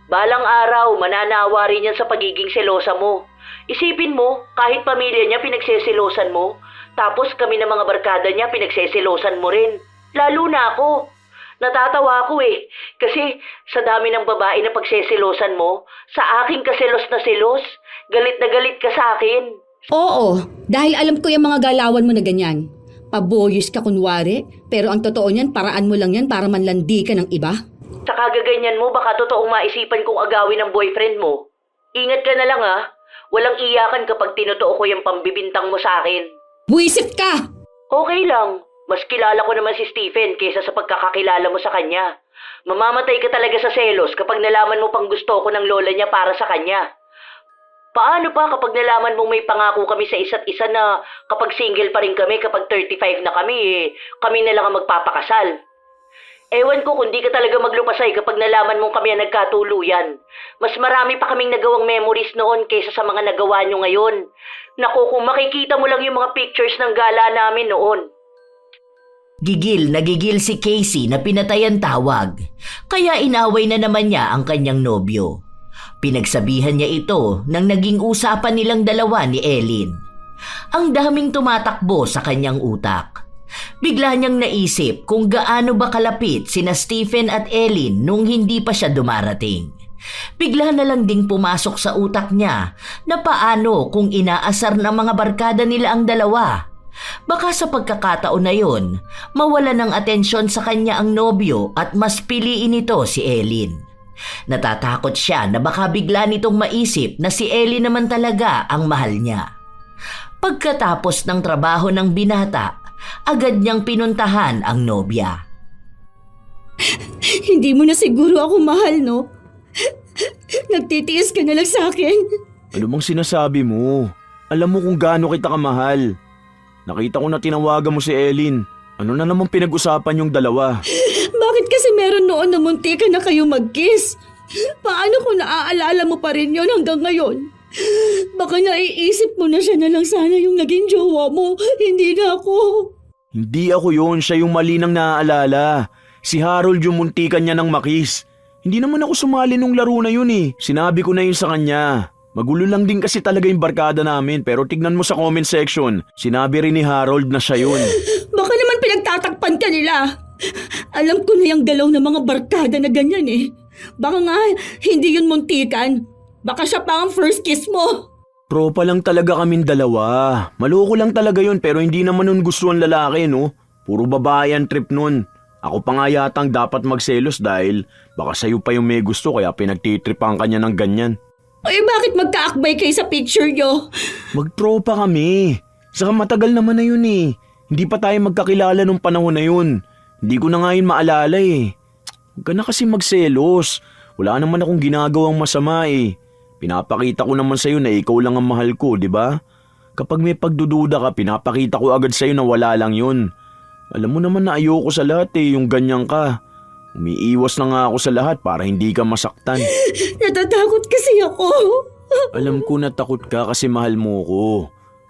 Balang araw, mananawa rin yan sa pagiging selosa mo. Isipin mo, kahit pamilya niya pinagseselosan mo, tapos kami ng mga barkada niya pinagseselosan mo rin. Lalo na ako. Natatawa ako eh, kasi sa dami ng babae na pagseselosan mo, sa aking kaselos na selos, galit na galit ka sa akin. Oo, dahil alam ko yung mga galawan mo na ganyan. Paboyos ka kunwari, pero ang totoo niyan, paraan mo lang yan para manlandi ka ng iba. Sa kagaganyan mo, baka totoong maisipan kong agawin ng boyfriend mo. Ingat ka na lang ha. Walang iyakan kapag tinotoo ko yung pambibintang mo sa akin. Buisit ka! Okay lang. Mas kilala ko naman si Stephen kaysa sa pagkakakilala mo sa kanya. Mamamatay ka talaga sa selos kapag nalaman mo pang gusto ko ng lola niya para sa kanya. Paano pa kapag nalaman mong may pangako kami sa isa't isa na kapag single pa rin kami, kapag 35 na kami, kami na lang ang magpapakasal? Ewan ko kung di ka talaga maglupasay kapag nalaman mong kami ang nagkatuluyan. Mas marami pa kaming nagawang memories noon kaysa sa mga nagawa nyo ngayon. Naku, kung makikita mo lang yung mga pictures ng gala namin noon. Gigil na gigil si Casey na pinatay ang tawag, kaya inaway na naman niya ang kanyang nobyo. Pinagsabihan niya ito nang naging usapan nilang dalawa ni Ellen. Ang daming tumatakbo sa kanyang utak. Bigla niyang naisip kung gaano ba kalapit sina Stephen at Ellen nung hindi pa siya dumarating. Bigla na lang ding pumasok sa utak niya na paano kung inaasar ng mga barkada nila ang dalawa. Baka sa pagkakataon na yon, mawala ng atensyon sa kanya ang nobyo at mas piliin ito si Ellen. Natatakot siya na baka bigla nitong maisip na si Ellie naman talaga ang mahal niya. Pagkatapos ng trabaho ng binata, agad niyang pinuntahan ang nobya. Hindi mo na siguro ako mahal, no? Nagtitiis ka na lang sa akin. Ano bang sinasabi mo? Alam mo kung gaano kita kamahal. Nakita ko na tinawagan mo si Ellen. Ano na naman pinag-usapan yung dalawa? Bakit kasi meron noon na munti ka na kayo mag-kiss? Paano kung naaalala mo pa rin yon hanggang ngayon? Baka naiisip mo na siya na lang sana yung naging jowa mo, hindi na ako. Hindi ako yun, siya yung mali nang naaalala. Si Harold yung muntikan niya ng makis. Hindi naman ako sumali nung laro na yun eh. Sinabi ko na yun sa kanya. Magulo lang din kasi talaga yung barkada namin pero tignan mo sa comment section. Sinabi rin ni Harold na siya yun. Baka naman pinagtatakpan ka nila. Alam ko na yung galaw ng mga barkada na ganyan eh. Baka nga hindi yun muntikan. Baka siya pa ang first kiss mo. Tropa lang talaga kaming dalawa. Maloko lang talaga yun pero hindi naman nun gusto ang lalaki no. Puro babae ang trip nun. Ako pa nga yatang dapat magselos dahil baka sa'yo pa yung may gusto kaya pinagtitripan kanya ng ganyan. Ay bakit magkaakbay kayo sa picture nyo? Magtropa kami. Saka matagal naman na yun eh. Hindi pa tayo magkakilala nung panahon na yun. Hindi ko na nga yun maalala eh. Huwag ka na kasi magselos. Wala naman akong ginagawang masama eh. Pinapakita ko naman sa'yo na ikaw lang ang mahal ko, di ba? Kapag may pagdududa ka, pinapakita ko agad sa'yo na wala lang yun. Alam mo naman na ayoko sa lahat eh, yung ganyan ka. Umiiwas na nga ako sa lahat para hindi ka masaktan. Natatakot kasi ako. Alam ko na takot ka kasi mahal mo ko.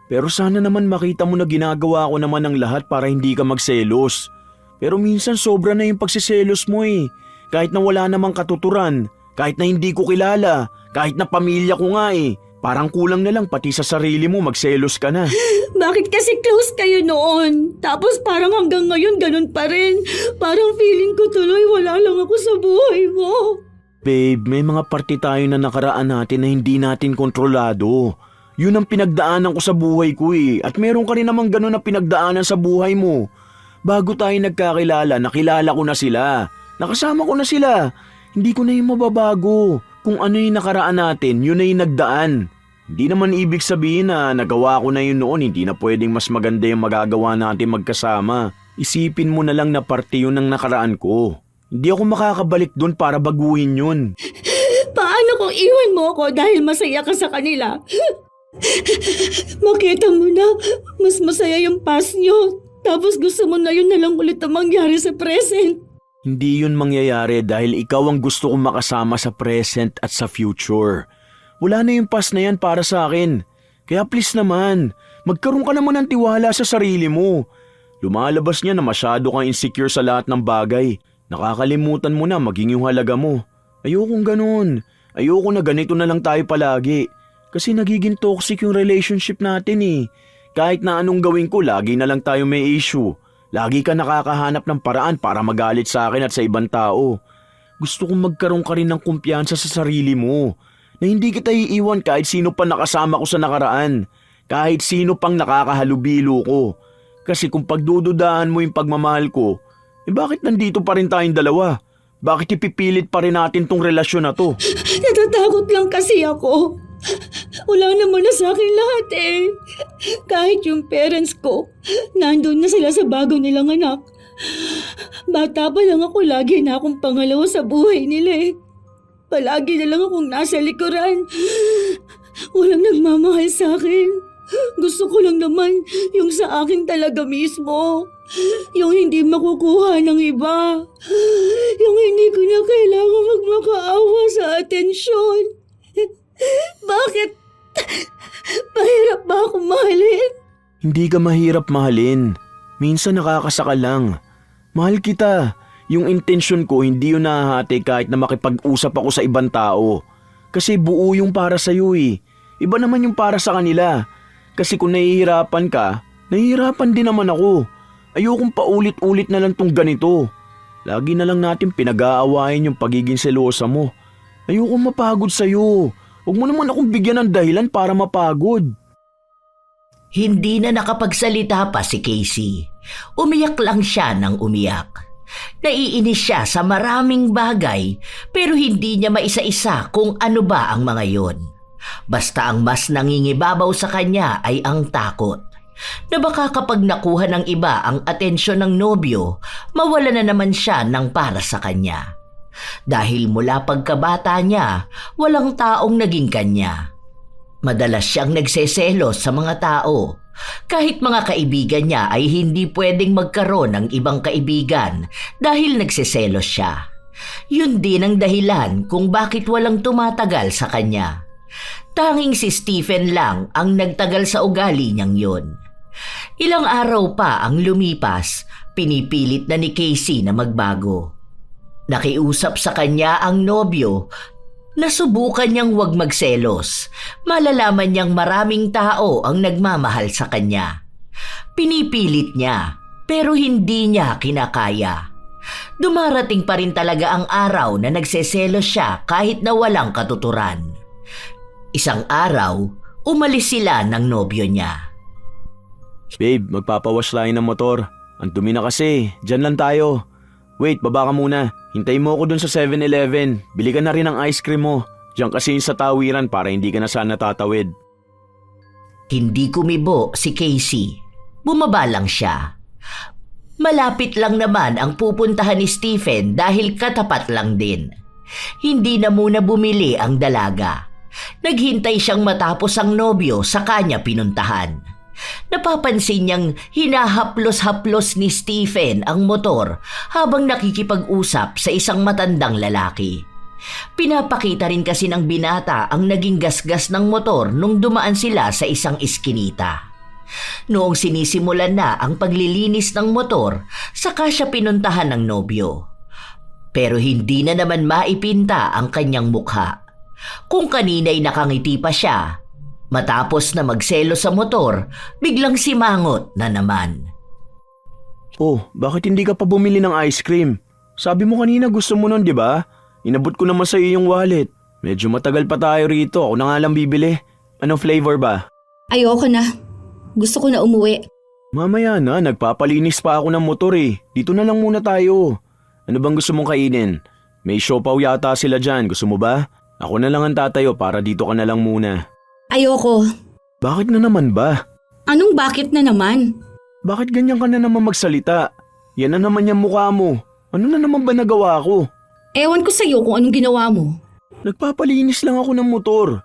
Pero sana naman makita mo na ginagawa ko naman ang lahat para hindi ka magselos. Pero minsan sobra na yung pagsiselos mo eh. Kahit na wala namang katuturan, kahit na hindi ko kilala, kahit na pamilya ko nga eh. Parang kulang na lang pati sa sarili mo magselos ka na. Bakit kasi close kayo noon? Tapos parang hanggang ngayon ganun pa rin. Parang feeling ko tuloy wala lang ako sa buhay mo. Babe, may mga parte tayo na nakaraan natin na hindi natin kontrolado. Yun ang pinagdaanan ko sa buhay ko eh. At meron ka rin namang ganun na pinagdaanan sa buhay mo. Bago tayo nagkakilala, nakilala ko na sila. Nakasama ko na sila. Hindi ko na yung mababago. Kung ano yung nakaraan natin, yun na yung nagdaan. Hindi naman ibig sabihin na nagawa ko na yun noon, hindi na pwedeng mas maganda yung magagawa natin magkasama. Isipin mo na lang na parte yun ng nakaraan ko. Hindi ako makakabalik doon para baguhin yun. Paano kung iwan mo ako dahil masaya ka sa kanila? Makita mo na, mas masaya yung past nyo. Tapos gusto mo na yun na lang ulit ang mangyari sa present. Hindi yun mangyayari dahil ikaw ang gusto kong makasama sa present at sa future. Wala na yung past na yan para sa akin. Kaya please naman, magkaroon ka naman ng tiwala sa sarili mo. Lumalabas niya na masyado kang insecure sa lahat ng bagay. Nakakalimutan mo na maging yung halaga mo. Ayokong ganun. Ayoko na ganito na lang tayo palagi. Kasi nagiging toxic yung relationship natin eh. Kahit na anong gawin ko, lagi na lang tayo may issue. Lagi ka nakakahanap ng paraan para magalit sa akin at sa ibang tao. Gusto kong magkaroon ka rin ng kumpiyansa sa sarili mo. Na hindi kita iiwan kahit sino pa nakasama ko sa nakaraan. Kahit sino pang nakakahalubilo ko. Kasi kung pagdududahan mo yung pagmamahal ko, bakit nandito pa rin tayong dalawa? Bakit ipipilit pa rin natin tong relasyon na to? Natatakot lang kasi ako. Wala naman na sa akin lahat eh. Kahit yung parents ko, nandun na sila sa bago nilang anak. Bata pa lang ako, lagi na akong pangalawa sa buhay nila eh. Palagi na lang akong nasa likuran. Walang nagmamahal sa akin. Gusto ko lang naman yung sa akin talaga mismo. Yung hindi makukuha ng iba. Yung hindi ko na kailangan magmakaawa sa atensyon. Bakit? Mahirap ba ako mahalin? Hindi ka mahirap mahalin. Minsan nakakasaka lang. Mahal kita. Yung intensyon ko hindi yun nahahati kahit na makipag-usap ako sa ibang tao. Kasi buo yung para sa'yo eh. Iba naman yung para sa kanila. Kasi kung nahihirapan ka, nahihirapan din naman ako. Ayokong paulit-ulit na lang tong ganito. Lagi na lang natin pinag-aawayan yung pagiging selosa mo. Ayokong mapagod sa'yo. Huwag mo naman akong bigyan ng dahilan para mapagod. Hindi na nakapagsalita pa si Casey. Umiyak lang siya ng umiyak. Naiinis siya sa maraming bagay pero hindi niya maisa-isa kung ano ba ang mga yon. Basta ang mas nangingibabaw sa kanya ay ang takot na baka kapag nakuha ng iba ang atensyon ng nobyo, mawala na naman siya ng para sa kanya. Dahil mula pagkabata niya, walang taong naging kanya. Madalas siyang nagseselos sa mga tao. Kahit mga kaibigan niya ay hindi pwedeng magkaroon ng ibang kaibigan dahil nagseselos siya. Yun din ang dahilan kung bakit walang tumatagal sa kanya. Tanging si Stephen lang ang nagtagal sa ugali niyang yun. Ilang araw pa ang lumipas, pinipilit na ni Casey na magbago. Nakiusap sa kanya ang nobyo. Nasubukan niyang huwag magselos. Malalaman niyang maraming tao ang nagmamahal sa kanya. Pinipilit niya, pero hindi niya kinakaya. Dumarating pa rin talaga ang araw na nagseselos siya kahit na walang katuturan. Isang araw, umalis sila ng nobyo niya. Babe, magpapawash tayo ng motor. Ang dumi na kasi, dyan lang tayo. Wait, baba ka muna. Hintayin mo ako dun sa 7-Eleven. Bili ka na rin ng ice cream mo. Diyan kasi sa tawiran para hindi ka na sana tatawid. Hindi kumibo si Casey. Bumaba lang siya. Malapit lang naman ang pupuntahan ni Stephen dahil katapat lang din. Hindi na muna bumili ang dalaga. Naghintay siyang matapos ang nobyo sa kanya pinuntahan. Napapansin niyang hinahaplos-haplos ni Stephen ang motor habang nakikipag-usap sa isang matandang lalaki. Pinapakita rin kasi ng binata ang naging gasgas ng motor nung dumaan sila sa isang iskinita. Noong sinisimulan na ang paglilinis ng motor, saka siya pinuntahan ng nobyo. Pero hindi na naman maipinta ang kanyang mukha. Kung kanina'y nakangiti pa siya, matapos na magselo sa motor, biglang simangot na naman. Oh, bakit hindi ka pa bumili ng ice cream? Sabi mo kanina gusto mo nun, di ba? Inabot ko naman sa iyo yung wallet. Medyo matagal pa tayo rito. Ako na nga lang bibili. Anong flavor ba? Ayoko na. Gusto ko na umuwi. Mamaya na, nagpapalinis pa ako ng motor eh. Dito na lang muna tayo. Ano bang gusto mong kainin? May siopaw yata sila dyan. Gusto mo ba? Ako na lang ang tatayo para dito ka na lang muna. Ayoko. Bakit na naman ba? Anong bakit na naman? Bakit ganyan ka na naman magsalita? Yan na naman yung mukha mo. Ano na naman ba nagawa ko? Ewan ko sa'yo kung anong ginawa mo. Nagpapalinis lang ako ng motor.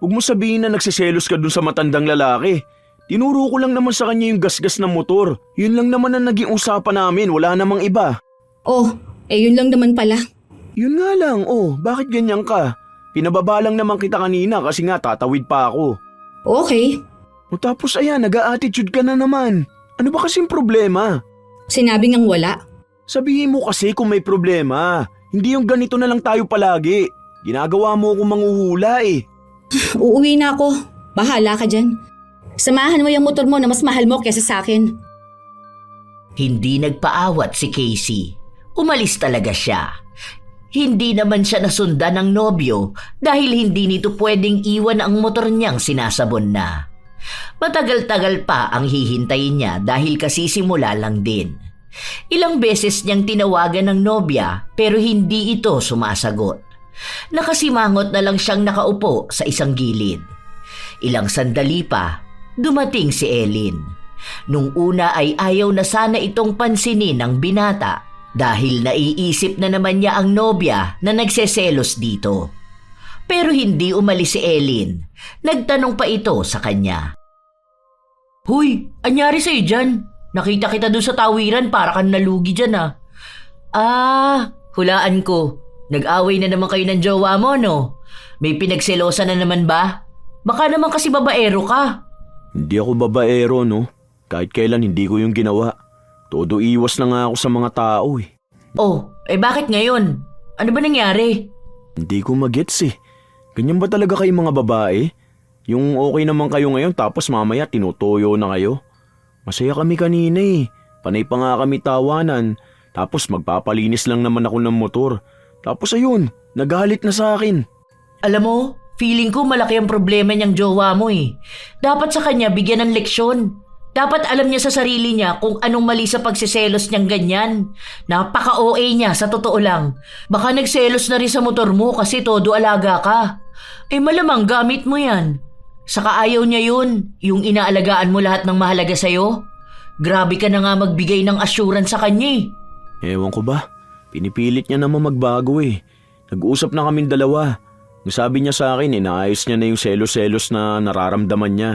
Huwag mo sabihin na nagsiselos ka dun sa matandang lalaki. Tinuro ko lang naman sa kanya yung gasgas ng motor. Yun lang naman ang naging usapan namin, wala namang iba. Oh, yun lang naman pala. Yun nga lang, bakit ganyan ka? Pinababa lang naman kita kanina kasi nga tatawid pa ako. Okay. O tapos ayan, nag-a-attitude ka na naman. Ano ba kasing problema? Sinabi ngang wala. Sabihin mo kasi kung may problema. Hindi yung ganito na lang tayo palagi. Ginagawa mo akong manghuhula eh. Uuwi na ako. Bahala ka dyan. Samahan mo yung motor mo na mas mahal mo kesa sa akin. Hindi nagpaawat si Casey. Umalis talaga siya. Hindi naman siya nasundan ng nobyo dahil hindi nito pwedeng iwan ang motor niyang sinasabon na. Matagal-tagal pa ang hihintayin niya dahil kasisimula lang din. Ilang beses niyang tinawagan ng nobya pero hindi ito sumasagot. Nakasimangot na lang siyang nakaupo sa isang gilid. Ilang sandali pa, dumating si Ellen. Nung una ay ayaw na sana itong pansinin ng binata dahil naiisip na naman niya ang nobya na nagseselos dito. Pero hindi umalis si Ellen. Nagtanong pa ito sa kanya. Huy, anyari sa'yo dyan? Nakita kita doon sa tawiran para kang nalugi dyan ah. Hulaan ko. Nag-away na naman kayo ng jowa mo no? May pinagselosan na naman ba? Baka naman kasi babaero ka. Hindi ako babaero no. Kahit kailan hindi ko yung ginawa. Todo iwas na nga ako sa mga tao eh. Oh, bakit ngayon? Ano ba nangyari? Hindi ko magets eh. Ganyan ba talaga kayo mga babae? Yung okay naman kayo ngayon tapos mamaya tinutoyo na kayo? Masaya kami kanina eh. Panay pa nga kami tawanan. Tapos magpapalinis lang naman ako ng motor. Tapos ayun, nagalit na sa akin. Alam mo, feeling ko malaki ang problema niyang jowa mo eh. Dapat sa kanya bigyan ng leksyon. Dapat alam niya sa sarili niya kung anong mali sa pagsiselos niyang ganyan. Napaka-OA niya, sa totoo lang. Baka nagselos na rin sa motor mo kasi todo alaga ka. Malamang gamit mo yan. Saka ayaw niya yun, yung inaalagaan mo lahat ng mahalaga sa'yo. Grabe ka na nga magbigay ng assurance sa kanya Ewan ko ba, pinipilit niya naman magbago Nag-usap na kaming dalawa. Ang sabi niya sa akin, inaayos niya na yung selos-selos na nararamdaman niya.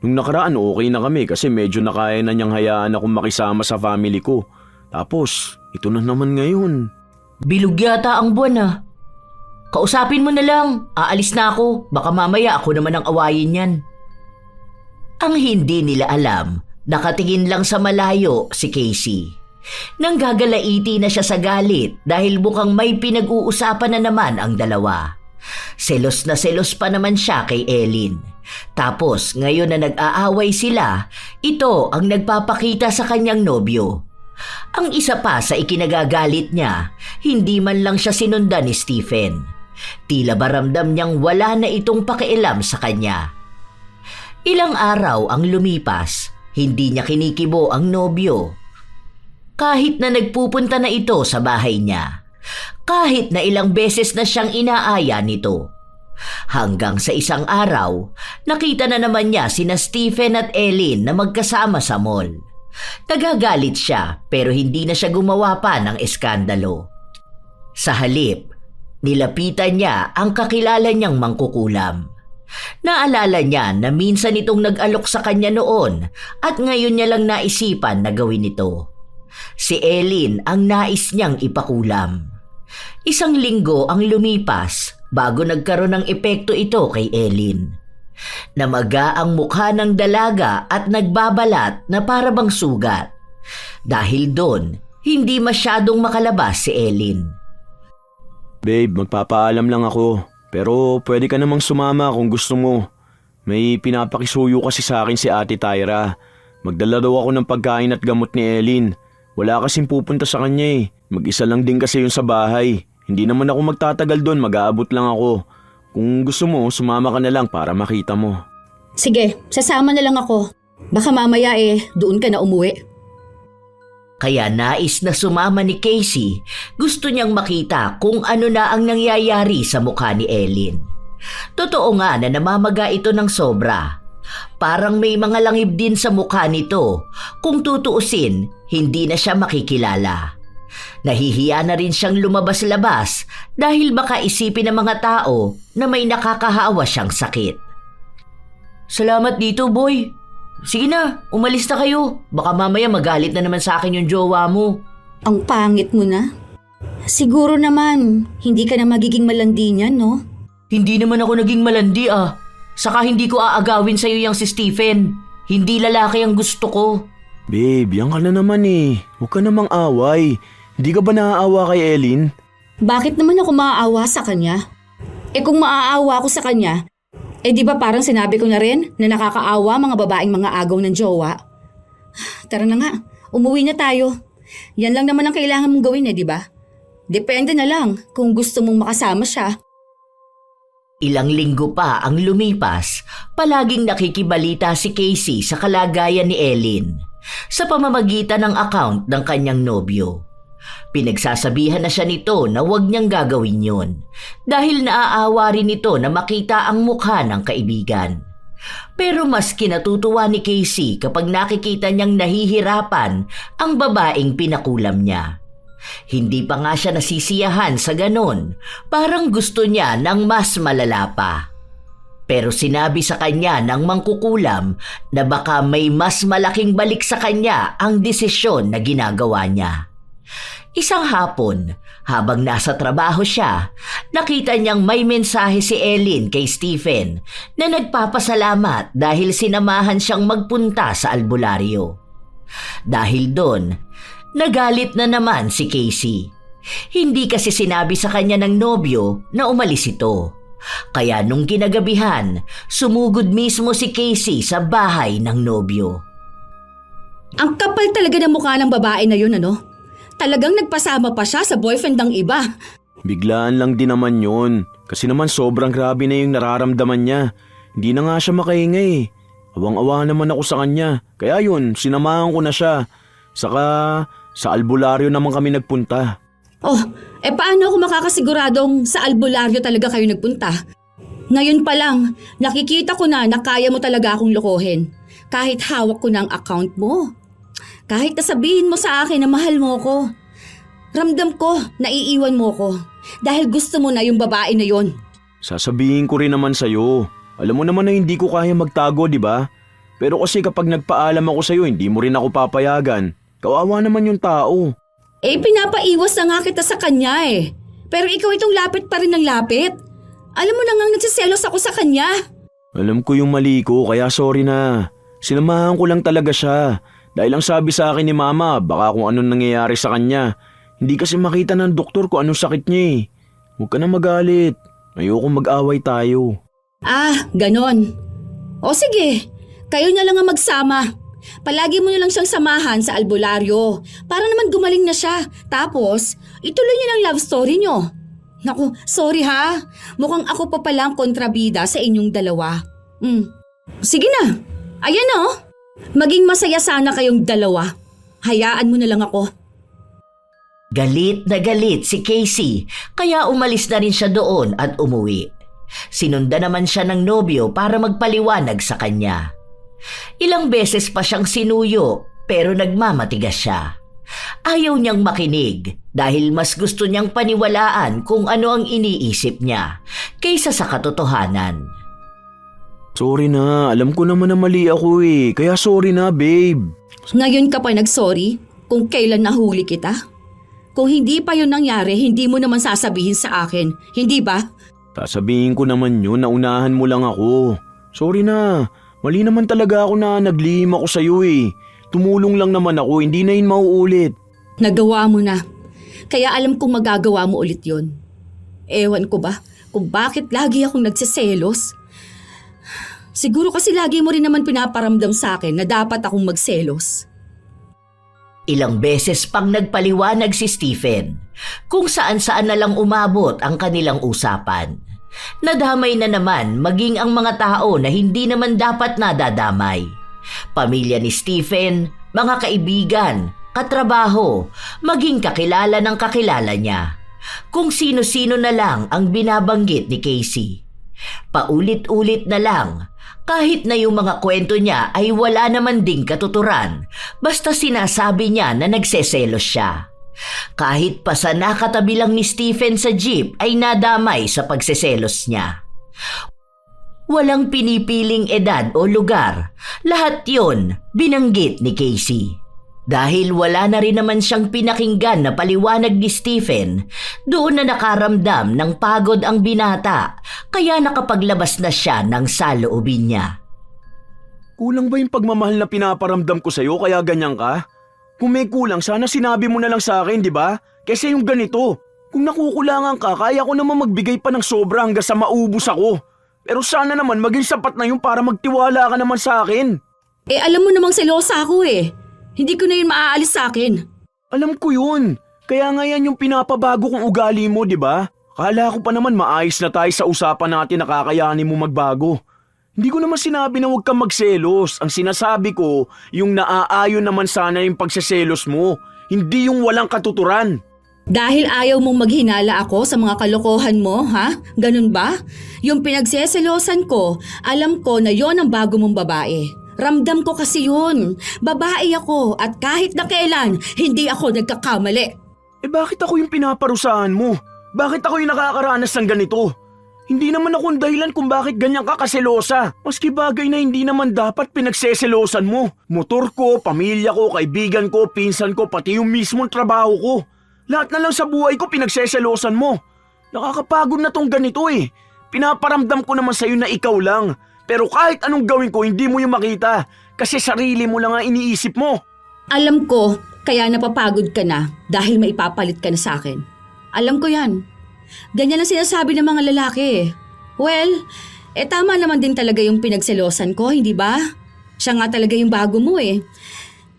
Nung nakaraan okay na kami kasi medyo nakaya na niyang hayaan akong makisama sa family ko. Tapos, ito na naman ngayon. Bilog yata ang buwan Kausapin mo na lang, aalis na ako, baka mamaya ako naman ang awayin yan. Ang hindi nila alam, nakatingin lang sa malayo si Casey. Nang gagalaiti na siya sa galit dahil mukhang may pinag-uusapan na naman ang dalawa. Selos na selos pa naman siya kay Ellen. Tapos ngayon na nag-aaway sila, ito ang nagpapakita sa kanyang nobyo. Ang isa pa sa ikinagagalit niya, hindi man lang siya sinundan ni Stephen. Tila ba ramdam niyang wala na itong pakialam sa kanya. Ilang araw ang lumipas, hindi niya kinikibo ang nobyo. Kahit na nagpupunta na ito sa bahay niya, kahit na ilang beses na siyang inaaya nito. Hanggang sa isang araw, nakita na naman niya sina Stephen at Ellen na magkasama sa mall. Nagagalit siya pero hindi na siya gumawa pa ng eskandalo. Sa halip, nilapitan niya ang kakilala niyang mangkukulam. Naalala niya na minsan itong nag-alok sa kanya noon at ngayon niya lang naisipan na gawin ito. Si Ellen ang nais niyang ipakulam. Isang linggo ang lumipas bago nagkaroon ng epekto ito kay Ellen. Namaga ang mukha ng dalaga at nagbabalat na para bang sugat. Dahil doon, hindi masyadong makalabas si Ellen. Babe, magpapaalam lang ako. Pero pwede ka namang sumama kung gusto mo. May pinapakisuyo kasi sa akin si Ate Tyra. Magdala daw ako ng pagkain at gamot ni Ellen. Wala kasing pupunta sa kanya Mag-isa lang din kasi yun sa bahay. Hindi naman ako magtatagal doon, mag-aabot lang ako. Kung gusto mo, sumama ka na lang para makita mo. Sige, sasama na lang ako. Baka mamaya doon ka na umuwi. Kaya nais na sumama ni Casey, gusto niyang makita kung ano na ang nangyayari sa mukha ni Ellen. Totoo nga na namamaga ito ng sobra. Parang may mga langib din sa mukha nito. Kung tutuusin, hindi na siya makikilala. Nahihiya na rin siyang lumabas-labas dahil baka isipin ng mga tao na may nakakahawa siyang sakit. Salamat dito, boy. Sige na, umalis na kayo. Baka mamaya magalit na naman sa akin yung jowa mo. Ang pangit mo na. Siguro naman, hindi ka na magiging malandi niyan, no? Hindi naman ako naging malandi Saka hindi ko aagawin sa'yo yung si Stephen. Hindi lalaki ang gusto ko. Babe, yan ka na naman Huwag ka namang away. Hindi ka ba naaawa kay Ellen? Bakit naman ako maaawa sa kanya? Kung maaawa ako sa kanya, di ba parang sinabi ko na rin na nakakaawa mga babaeng mga agaw ng jowa? Tara na nga, umuwi na tayo. Yan lang naman ang kailangan mong gawin di ba? Depende na lang kung gusto mong makasama siya. Ilang linggo pa ang lumipas, palaging nakikibalita si Casey sa kalagayan ni Ellen sa pamamagitan ng account ng kanyang nobyo. Pinagsasabihan na siya nito na huwag niyang gagawin yon dahil naaawa rin ito na makita ang mukha ng kaibigan. Pero mas kinatutuwa ni Casey kapag nakikita niyang nahihirapan ang babaeng pinakulam niya. Hindi pa nga siya nasisiyahan sa ganon, parang gusto niya ng mas malala pa. Pero sinabi sa kanya ng mangkukulam na baka may mas malaking balik sa kanya ang desisyon na ginagawa niya. Isang hapon, habang nasa trabaho siya, nakita niyang may mensahe si Ellen kay Stephen na nagpapasalamat dahil sinamahan siyang magpunta sa albularyo. Dahil doon, nagalit na naman si Casey. Hindi kasi sinabi sa kanya ng nobyo na umalis ito. Kaya nung kinagabihan, sumugod mismo si Casey sa bahay ng nobyo. Ang kapal talaga ng mukha ng babae na yun, ano? Talagang nagpasama pa siya sa boyfriend ng iba. Biglaan lang din naman yun. Kasi naman sobrang grabe na yung nararamdaman niya. Hindi na nga siya makahinga Awang-awa naman ako sa kanya. Kaya yun, sinamahan ko na siya. Saka sa albularyo naman kami nagpunta. Oh, paano ako makakasiguradong sa albularyo talaga kayo nagpunta? Ngayon pa lang, nakikita ko na kaya mo talaga akong lokohin. Kahit hawak ko na ang account mo. Kahit nasabihin mo sa akin na mahal mo ko. Ramdam ko na iiwan mo ko. Dahil gusto mo na yung babae na yon. Sasabihin ko rin naman sa'yo. Alam mo naman na hindi ko kaya magtago, di ba? Pero kasi kapag nagpaalam ako sa'yo, hindi mo rin ako papayagan. Kawawa naman yung tao. Pinapaiwas na nga kita sa kanya eh. Pero ikaw itong lapit pa rin ng lapit. Alam mo na nga nagsiselos ako sa kanya. Alam ko yung mali ko, kaya sorry na. Sinamahan ko lang talaga siya. Dahil ang sabi sa akin ni Mama, baka kung anong nangyayari sa kanya. Hindi kasi makita ng doktor kung anong sakit niya eh. Huwag ka na magalit. Ayoko mag-away tayo. Ganon. O sige, kayo na lang ang magsama. Palagi mo na lang siyang samahan sa albularyo para naman gumaling na siya. Tapos, ituloy niyo ng love story niyo. Naku, sorry ha. Mukhang ako pa palang kontrabida sa inyong dalawa. Sige na. Ayan o. Maging masaya sana kayong dalawa. Hayaan mo na lang ako. Galit na galit si Casey kaya umalis na rin siya doon at umuwi. Sinundan naman siya ng nobyo para magpaliwanag sa kanya. Ilang beses pa siyang sinuyo pero nagmamatigas siya. Ayaw niyang makinig dahil mas gusto niyang paniwalaan kung ano ang iniisip niya kaysa sa katotohanan. Sorry na, alam ko naman na mali ako eh. Kaya sorry na, babe. Ngayon ka pa nagsorry kung kailan nahuli kita? Kung hindi pa yun nangyari, hindi mo naman sasabihin sa akin, hindi ba? Sasabihin ko naman yun, naunahan mo lang ako. Sorry na, mali naman talaga ako na naglihim ako sa'yo eh. Tumulong lang naman ako, hindi na yun mauulit. Nagawa mo na. Kaya alam kong magagawa mo ulit yun. Ewan ko ba kung bakit lagi akong nagsiselos? Siguro kasi lagi mo rin naman pinaparamdam sa akin na dapat akong magselos. Ilang beses pang nagpaliwanag si Stephen kung saan-saan na lang umabot ang kanilang usapan. Nadamay na naman maging ang mga tao na hindi naman dapat nadadamay. Pamilya ni Stephen, mga kaibigan, katrabaho, maging kakilala ng kakilala niya. Kung sino-sino na lang ang binabanggit ni Casey. Paulit-ulit na lang. Kahit na yung mga kwento niya ay wala naman ding katuturan, basta sinasabi niya na nagseselos siya. Kahit pa sa nakatabi lang ni Stephen sa jeep ay nadamay sa pagseselos niya. Walang pinipiling edad o lugar, lahat yon binanggit ni Casey. Dahil wala na rin naman siyang pinakinggan na paliwanag ni Stephen, doon na nakaramdam ng pagod ang binata, kaya nakapaglabas na siya ng saloobin niya. Kulang ba yung pagmamahal na pinaparamdam ko sa'yo kaya ganyan ka? Kung may kulang, sana sinabi mo na lang sa akin, di ba? Kasi yung ganito, kung nakukulangan ka, kaya ko naman magbigay pa ng sobra hanggang sa maubos ako. Pero sana naman maging sapat na yun para magtiwala ka naman sa akin. Alam mo namang selosa ako eh. Hindi ko na yun maaalis sa akin. Alam ko yun. Kaya nga yan yung pinapabago kong ugali mo, di ba? Kala ko pa naman maayos na tayo sa usapan natin na kakayanin mo magbago. Hindi ko naman sinabi na huwag kang magselos. Ang sinasabi ko, yung naaayon naman sana yung pagseselos mo. Hindi yung walang katuturan. Dahil ayaw mong maghinala ako sa mga kalokohan mo, ha? Ganun ba? Yung pinagseselosan ko, alam ko na yon ang bago mong babae. Ramdam ko kasi yun. Babae ako at kahit na kailan, hindi ako nagkakamali. Bakit ako yung pinaparusahan mo? Bakit ako yung nakakaranas ng ganito? Hindi naman ako ang dahilan kung bakit ganyan ka kaselosa. Maski bagay na hindi naman dapat pinagseselosan mo. Motor ko, pamilya ko, kaibigan ko, pinsan ko, pati yung mismong trabaho ko. Lahat na lang sa buhay ko pinagseselosan mo. Nakakapagod na tong ganito eh. Pinaparamdam ko naman sa'yo na ikaw lang. Pero kahit anong gawin ko, hindi mo yung makita. Kasi sarili mo lang ang iniisip mo. Alam ko, kaya napapagod ka na dahil maipapalit ka na sa akin. Alam ko yan. Ganyan ang sinasabi ng mga lalaki. Well, tama naman din talaga yung pinagselosan ko, hindi ba? Siya nga talaga yung bago mo eh.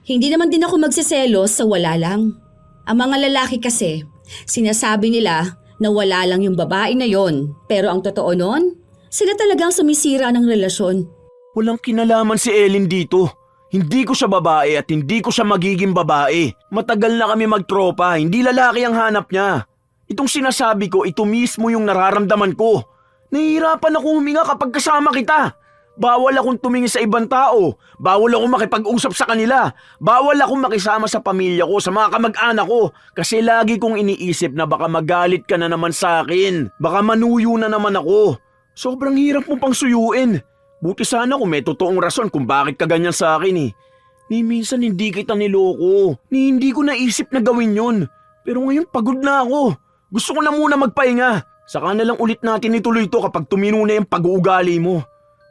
Hindi naman din ako magseselos sa wala lang. Ang mga lalaki kasi, sinasabi nila na wala lang yung babae na yon. Pero ang totoo nun, sila talagang sumisira ng relasyon. Walang kinalaman si Ellen dito. Hindi ko siya babae at hindi ko siya magiging babae. Matagal na kami magtropa, hindi lalaki ang hanap niya. Itong sinasabi ko, ito mismo yung nararamdaman ko. Nahihirapan ako huminga kapag kasama kita. Bawal akong tumingin sa ibang tao. Bawal akong makipag-usap sa kanila. Bawal akong makisama sa pamilya ko, sa mga kamag-anak ko. Kasi lagi kong iniisip na baka magalit ka na naman sa akin. Baka manuyo na naman ako. Sobrang hirap mo pang suyuin. Buti sana kung may totoong rason kung bakit ka ganyan sa akin eh. Ni minsan hindi kita niloko. Ni hindi ko naisip na gawin yun. Pero ngayon pagod na ako. Gusto ko na muna magpahinga. Saka na lang ulit natin ituloy ito kapag tumino na yung pag-uugali mo.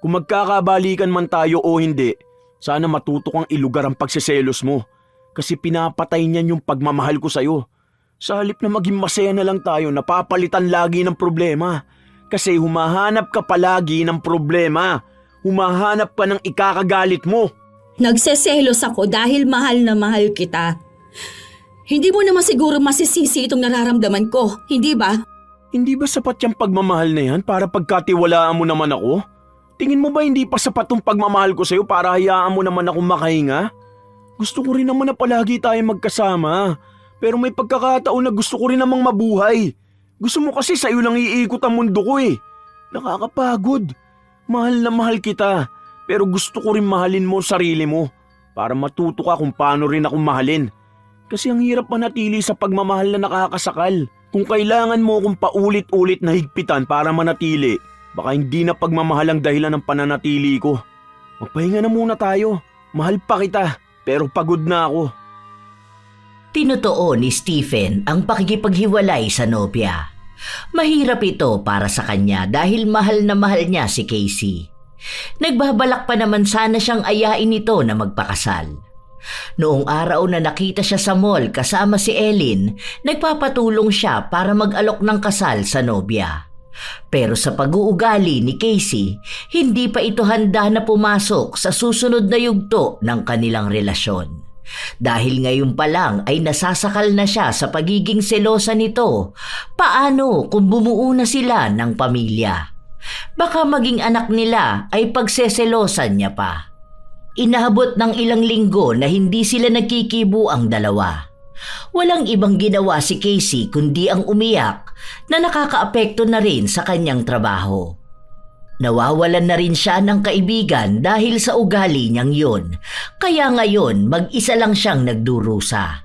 Kung magkakabalikan man tayo o hindi, sana matuto kang ilugar ang pagsiselos mo. Kasi pinapatay niyan yung pagmamahal ko sa'yo. Sa halip na maging masaya na lang tayo, napapalitan lagi ng problema. Kasi humahanap ka palagi ng problema. Humahanap ka ng ikakagalit mo. Nagseselos ako dahil mahal na mahal kita. Hindi mo naman siguro masisisi itong nararamdaman ko, hindi ba? Hindi ba sapat yung pagmamahal na yan para pagkatiwalaan mo naman ako? Tingin mo ba hindi pa sapat yung pagmamahal ko sa'yo para hayaan mo naman akong makahinga? Gusto ko rin naman na palagi tayo magkasama. Pero may pagkakataon na gusto ko rin namang mabuhay. Gusto mo kasi sa'yo lang iikot ang mundo ko eh. Nakakapagod. Mahal na mahal kita. Pero gusto ko rin mahalin mo sarili mo. Para matuto ka kung paano rin akong mahalin. Kasi ang hirap manatili sa pagmamahal na nakakasakal. Kung kailangan mo akong paulit-ulit na higpitan para manatili, baka hindi na pagmamahal ang dahilan ng pananatili ko. Magpahinga na muna tayo. Mahal pa kita, pero pagod na ako. Tinutuon ni Stephen ang pakikipaghiwalay sa nobya. Mahirap ito para sa kanya dahil mahal na mahal niya si Casey. Nagbabalak pa naman sana siyang ayain ito na magpakasal. Noong araw na nakita siya sa mall kasama si Ellen, nagpapatulong siya para mag-alok ng kasal sa nobya. Pero sa pag-uugali ni Casey, hindi pa ito handa na pumasok sa susunod na yugto ng kanilang relasyon. Dahil ngayon pa lang ay nasasakal na siya sa pagiging selosa nito, paano kung bumuo na sila ng pamilya? Baka maging anak nila ay pagseselosan niya pa. Inaabot ng ilang linggo na hindi sila nagkikibo ang dalawa. Walang ibang ginawa si Casey kundi ang umiyak na nakakaapekto na rin sa kanyang trabaho. Nawawalan na rin siya ng kaibigan dahil sa ugali niyang yun, kaya ngayon mag-isa lang siyang nagdurusa.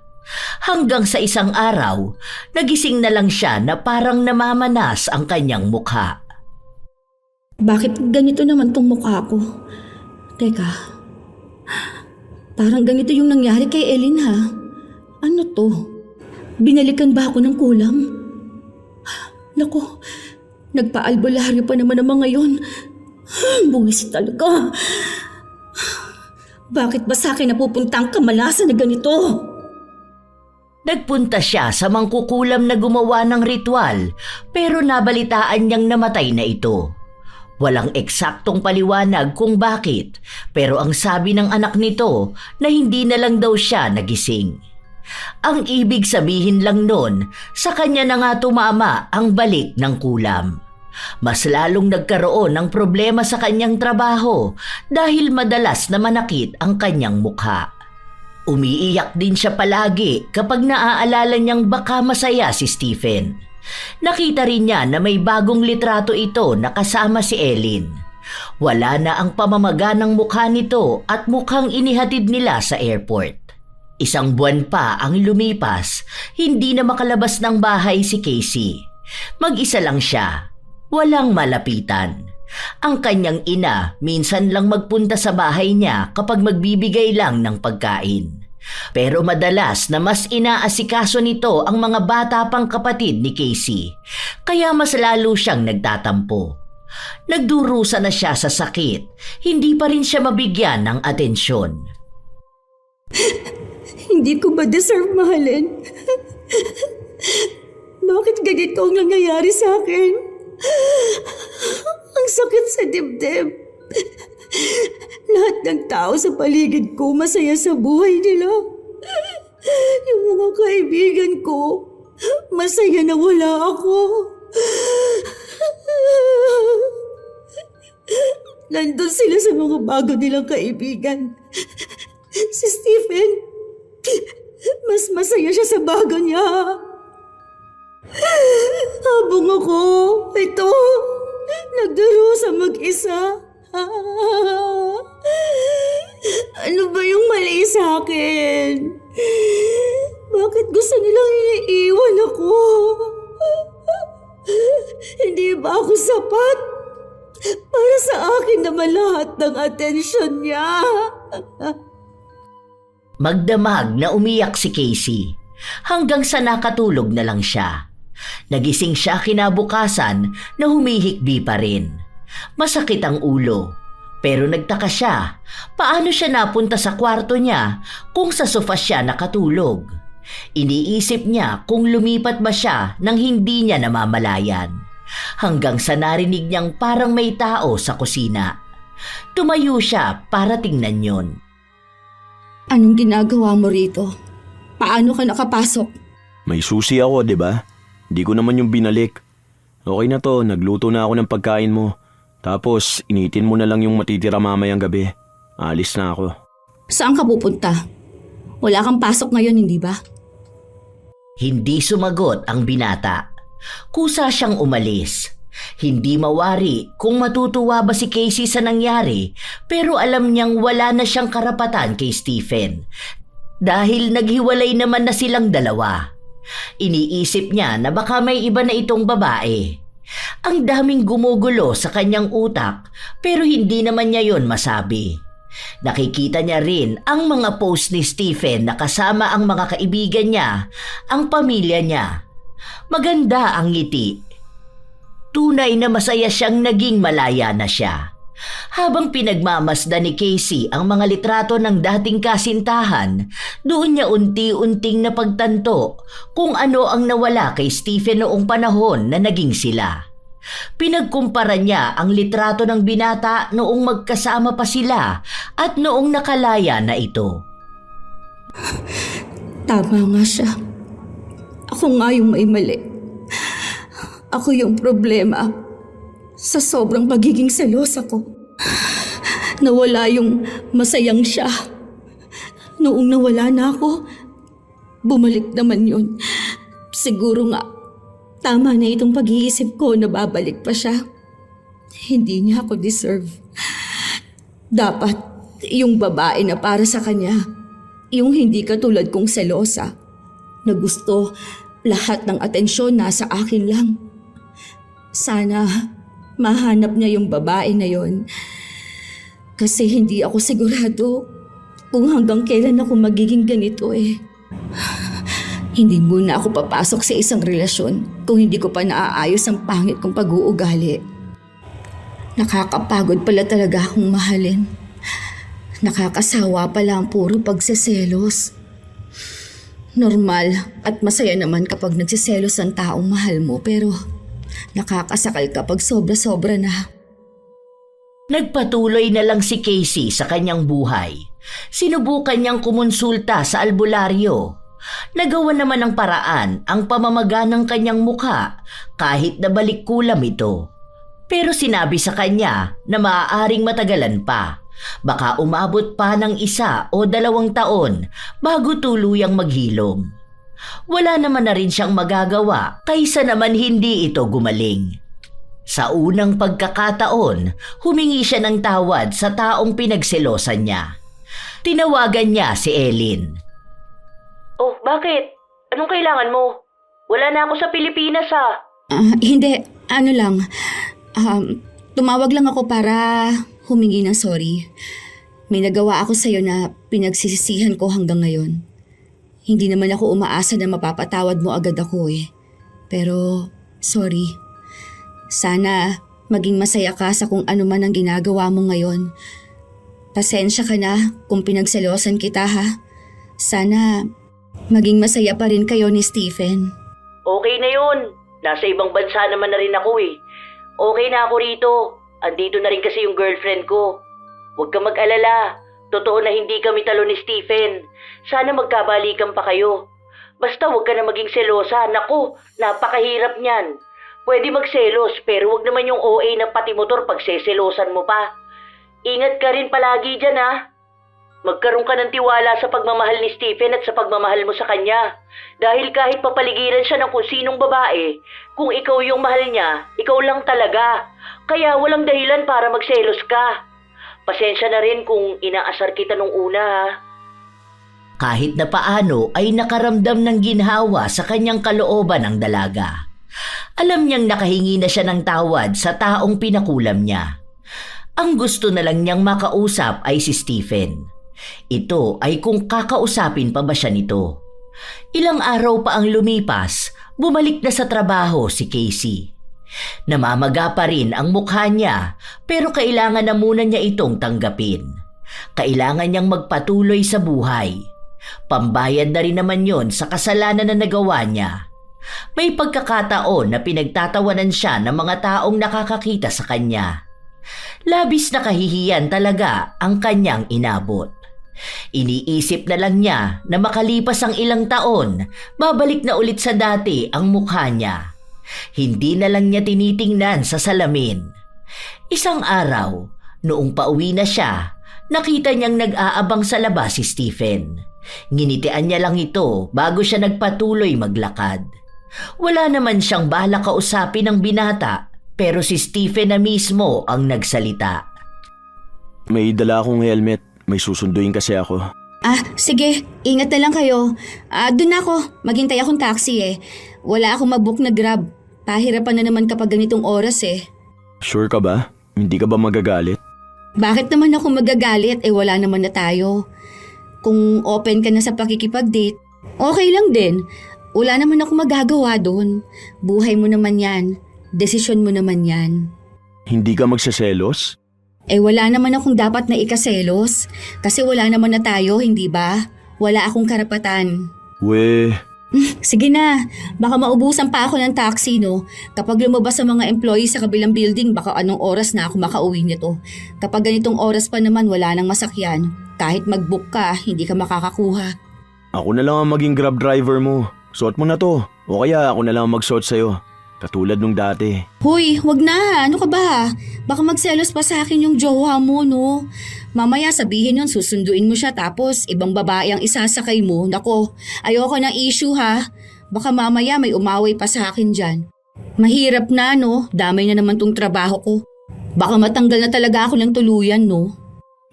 Hanggang sa isang araw, nagising na lang siya na parang namamanas ang kanyang mukha. Bakit ganito naman tong mukha ko? Teka, parang ganito yung nangyari kay Ellen ha? Ano to? Binalikan ba ako ng kulam? Naku, nagpa-albularyo pa naman ang mga yun. Buwis talaga. Bakit ba sa akin napupunta ang kamalasan na ganito? Nagpunta siya sa mangkukulam na gumawa ng ritual pero nabalitaan niyang namatay na ito. Walang eksaktong paliwanag kung bakit pero ang sabi ng anak nito na hindi na lang daw siya nagising. Ang ibig sabihin lang nun, sa kanya na nga tumama ang balik ng kulam. Mas lalong nagkaroon ng problema sa kanyang trabaho dahil madalas na manakit ang kanyang mukha. Umiiyak din siya palagi kapag naaalala niyang baka masaya si Stephen. Nakita rin niya na may bagong litrato ito na kasama si Ellen. Wala na ang pamamaga ng mukha nito at mukhang inihatid nila sa airport. Isang buwan pa ang lumipas, hindi na makalabas ng bahay si Casey. Mag-isa lang siya, walang malapitan. Ang kanyang ina minsan lang magpunta sa bahay niya kapag magbibigay lang ng pagkain. Pero madalas na mas inaasikaso nito ang mga bata pang kapatid ni Casey, kaya mas lalo siyang nagtatampo. Nagdurusa na siya sa sakit, hindi pa rin siya mabigyan ng atensyon. Hindi ko ba deserve mahalin? Bakit ganito ang nangyayari sa akin? Ang sakit sa dibdib. Lahat ng tao sa paligid ko masaya sa buhay nila. Yung mga kaibigan ko, masaya na wala ako. nandun sila sa mga bago nilang kaibigan. Si Stephen, mas masaya siya sa bago niya. Habang ako, ito, nagdurusa mag-isa. Ano ba yung mali sa akin? Bakit gusto nilang iiwan ako? Hindi ba ako sapat? Para sa akin naman lahat ng atensyon niya. Magdamag na umiyak si Casey hanggang sa nakatulog na lang siya. Nagising siya kinabukasan na humihikbi pa rin. Masakit ang ulo, pero nagtaka siya paano siya napunta sa kwarto niya kung sa sofa siya nakatulog. Iniisip niya kung lumipat ba siya nang hindi niya namamalayan. Hanggang sa narinig niyang parang may tao sa kusina. Tumayo siya para tingnan yon. Anong ginagawa mo rito? Paano ka nakapasok? May susi ako, di ba? Di ko naman yung binalik. Okay na to, nagluto na ako ng pagkain mo. Tapos, initin mo na lang yung matitira mamayang gabi. Alis na ako. Saan ka pupunta? Wala kang pasok ngayon, hindi ba? Hindi sumagot ang binata. Kusa siyang umalis. Hindi mawari kung matutuwa ba si Casey sa nangyari, pero alam niyang wala na siyang karapatan kay Stephen dahil naghiwalay naman na silang dalawa. Iniisip niya na baka may iba na itong babae. Ang daming gumugulo sa kanyang utak pero hindi naman niya yon masabi. Nakikita niya rin ang mga post ni Stephen na kasama ang mga kaibigan niya, ang pamilya niya. Maganda ang ngiti. Tunay na masaya siyang naging malaya na siya. Habang pinagmamasdan ni Casey ang mga litrato ng dating kasintahan, doon niya unti-unting napagtanto kung ano ang nawala kay Stephen noong panahon na naging sila. Pinagkumpara niya ang litrato ng binata noong magkasama pa sila at noong nakalaya na ito. Tama nga siya. Ako nga yung may mali. Ako yung problema sa sobrang pagiging selosa ko. Nawala yung masayang siya. Noong nawala na ako, bumalik naman yun. Siguro nga, tama na itong pag-iisip ko na babalik pa siya. Hindi niya ako deserve. Dapat yung babae na para sa kanya, yung hindi katulad kong selosa, na gusto lahat ng atensyon nasa akin lang. Sana mahanap niya yung babae na yon. Kasi hindi ako sigurado kung hanggang kailan ako magiging ganito eh. Hindi muna ako papasok sa isang relasyon kung hindi ko pa naaayos ang pangit kong pag-uugali. Nakakapagod pala talaga akong mahalin. Nakakasawa pala ang puro pagseselos. Normal at masaya naman kapag nagsiselos ang taong mahal mo, pero nakakasakal kapag sobra-sobra na. Nagpatuloy na lang si Casey sa kanyang buhay. Sinubukan niyang kumonsulta sa albularyo. Nagawa naman ng paraan ang pamamaga ng kanyang mukha kahit na balik kulam ito. Pero sinabi sa kanya na maaaring matagalan pa. Baka umabot pa ng 1 o 2 taon bago tuluyang maghilom. Wala naman na rin siyang magagawa kaysa naman hindi ito gumaling. Sa unang pagkakataon, humingi siya ng tawad sa taong pinagselosan niya. Tinawagan niya si Ellen. Oh, bakit? Anong kailangan mo? Wala na ako sa Pilipinas Hindi, ano lang. Tumawag lang ako para humingi ng sorry. May nagawa ako sa'yo na pinagsisisihan ko hanggang ngayon. Hindi naman ako umaasa na mapapatawad mo agad ako eh. Pero, sorry. Sana maging masaya ka sa kung ano man ang ginagawa mo ngayon. Pasensya ka na kung pinagselosan kita ha. Sana maging masaya pa rin kayo ni Stephen. Okay na yun. Nasa ibang bansa naman na rin ako eh. Okay na ako rito. Andito na rin kasi yung girlfriend ko. Huwag ka mag-alala. Totoo na hindi kami talo ni Stephen. Sana magkabalikan pa kayo. Basta huwag ka na maging selosa. Naku, napakahirap niyan. Pwede magselos pero huwag naman yung OA na pati motor pagseselosan mo pa. Ingat ka rin palagi dyan ha. Magkaroon ka ng tiwala sa pagmamahal ni Stephen at sa pagmamahal mo sa kanya. Dahil kahit papaligiran siya ng kung sinong babae, kung ikaw yung mahal niya, ikaw lang talaga. Kaya walang dahilan para magselos ka. Pasensya na rin kung inaasar kita nung una ha. Kahit na paano ay nakaramdam ng ginhawa sa kanyang kalooban ang dalaga. Alam niyang nakahingi na siya ng tawad sa taong pinakulam niya. Ang gusto na lang niyang makausap ay si Stephen. Ito ay kung kakausapin pa ba siya nito. Ilang araw pa ang lumipas, bumalik na sa trabaho si Casey. Namamaga pa rin ang mukha niya pero kailangan na muna niya itong tanggapin. Kailangan niyang magpatuloy sa buhay. Pambayad na rin naman yon sa kasalanan na nagawa niya. May pagkakataon na pinagtatawanan siya ng mga taong nakakakita sa kanya. Labis na kahihiyan talaga ang kanyang inabot. Iniisip na lang niya na makalipas ang ilang taon, babalik na ulit sa dati ang mukha niya. Hindi na lang niya tinitingnan sa salamin. Isang araw, noong pauwi na siya, nakita niyang nag-aabang sa labas si Stephen. Nginitian niya lang ito bago siya nagpatuloy maglakad. Wala naman siyang balak kausapin ng binata, pero si Stephen na mismo ang nagsalita. May dala akong helmet. May susunduin kasi ako. Sige. Ingat na lang kayo. Doon ako. Maghintay akong taxi eh. Wala akong mabook na Grab. Pahirapan na naman kapag ganitong oras eh. Sure ka ba? Hindi ka ba magagalit? Bakit naman ako magagalit? Wala naman na tayo. Kung open ka na sa pakikipag-date, okay lang din. Wala naman ako magagawa doon. Buhay mo naman yan. Desisyon mo naman yan. Hindi ka magsaselos? Wala naman akong dapat na ikaselos. Kasi wala naman na tayo, hindi ba? Wala akong karapatan. Sige na, baka maubusan pa ako ng taxi, no? Kapag lumabas sa mga employees sa kabilang building, baka anong oras na ako makauwi nito. Kapag ganitong oras pa naman, wala nang masakyan. Kahit mag-book ka, hindi ka makakakuha. Ako na lang ang maging Grab driver mo. Suot mo na to. O kaya ako na lang ang magsuot sa'yo. Katulad nung dati. Hoy, wag na. Ano ka ba? Baka magselos pa sa akin yung jowa mo, no? Mamaya sabihin yun, susunduin mo siya tapos ibang babae ang isasakay mo. Nako, ayoko ng issue ha. Baka mamaya may umaway pa sa akin dyan. Mahirap na, no? Damay na naman tong trabaho ko. Baka matanggal na talaga ako ng tuluyan, no?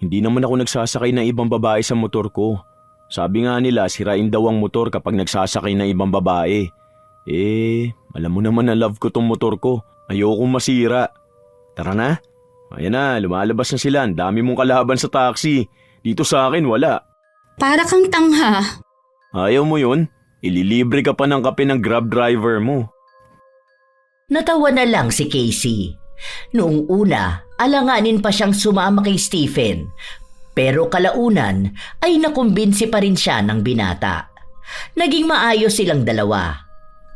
Hindi naman ako nagsasakay ng ibang babae sa motor ko. Sabi nga nila, sirain daw ang motor kapag nagsasakay ng ibang babae. Alam mo naman na love ko tong motor ko. Ayokong masira. Tara na. Ayan na, lumalabas na sila. Ang dami mong kalaban sa taxi. Dito sa akin, wala. Para kang tangha. Ayaw mo yun? Ililibre ka pa ng kape ng Grab driver mo. Natawa na lang si Casey. Noong una, alanganin pa siyang sumama kay Stephen. Pero kalaunan ay nakumbinsi pa rin siya ng binata. Naging maayos silang dalawa.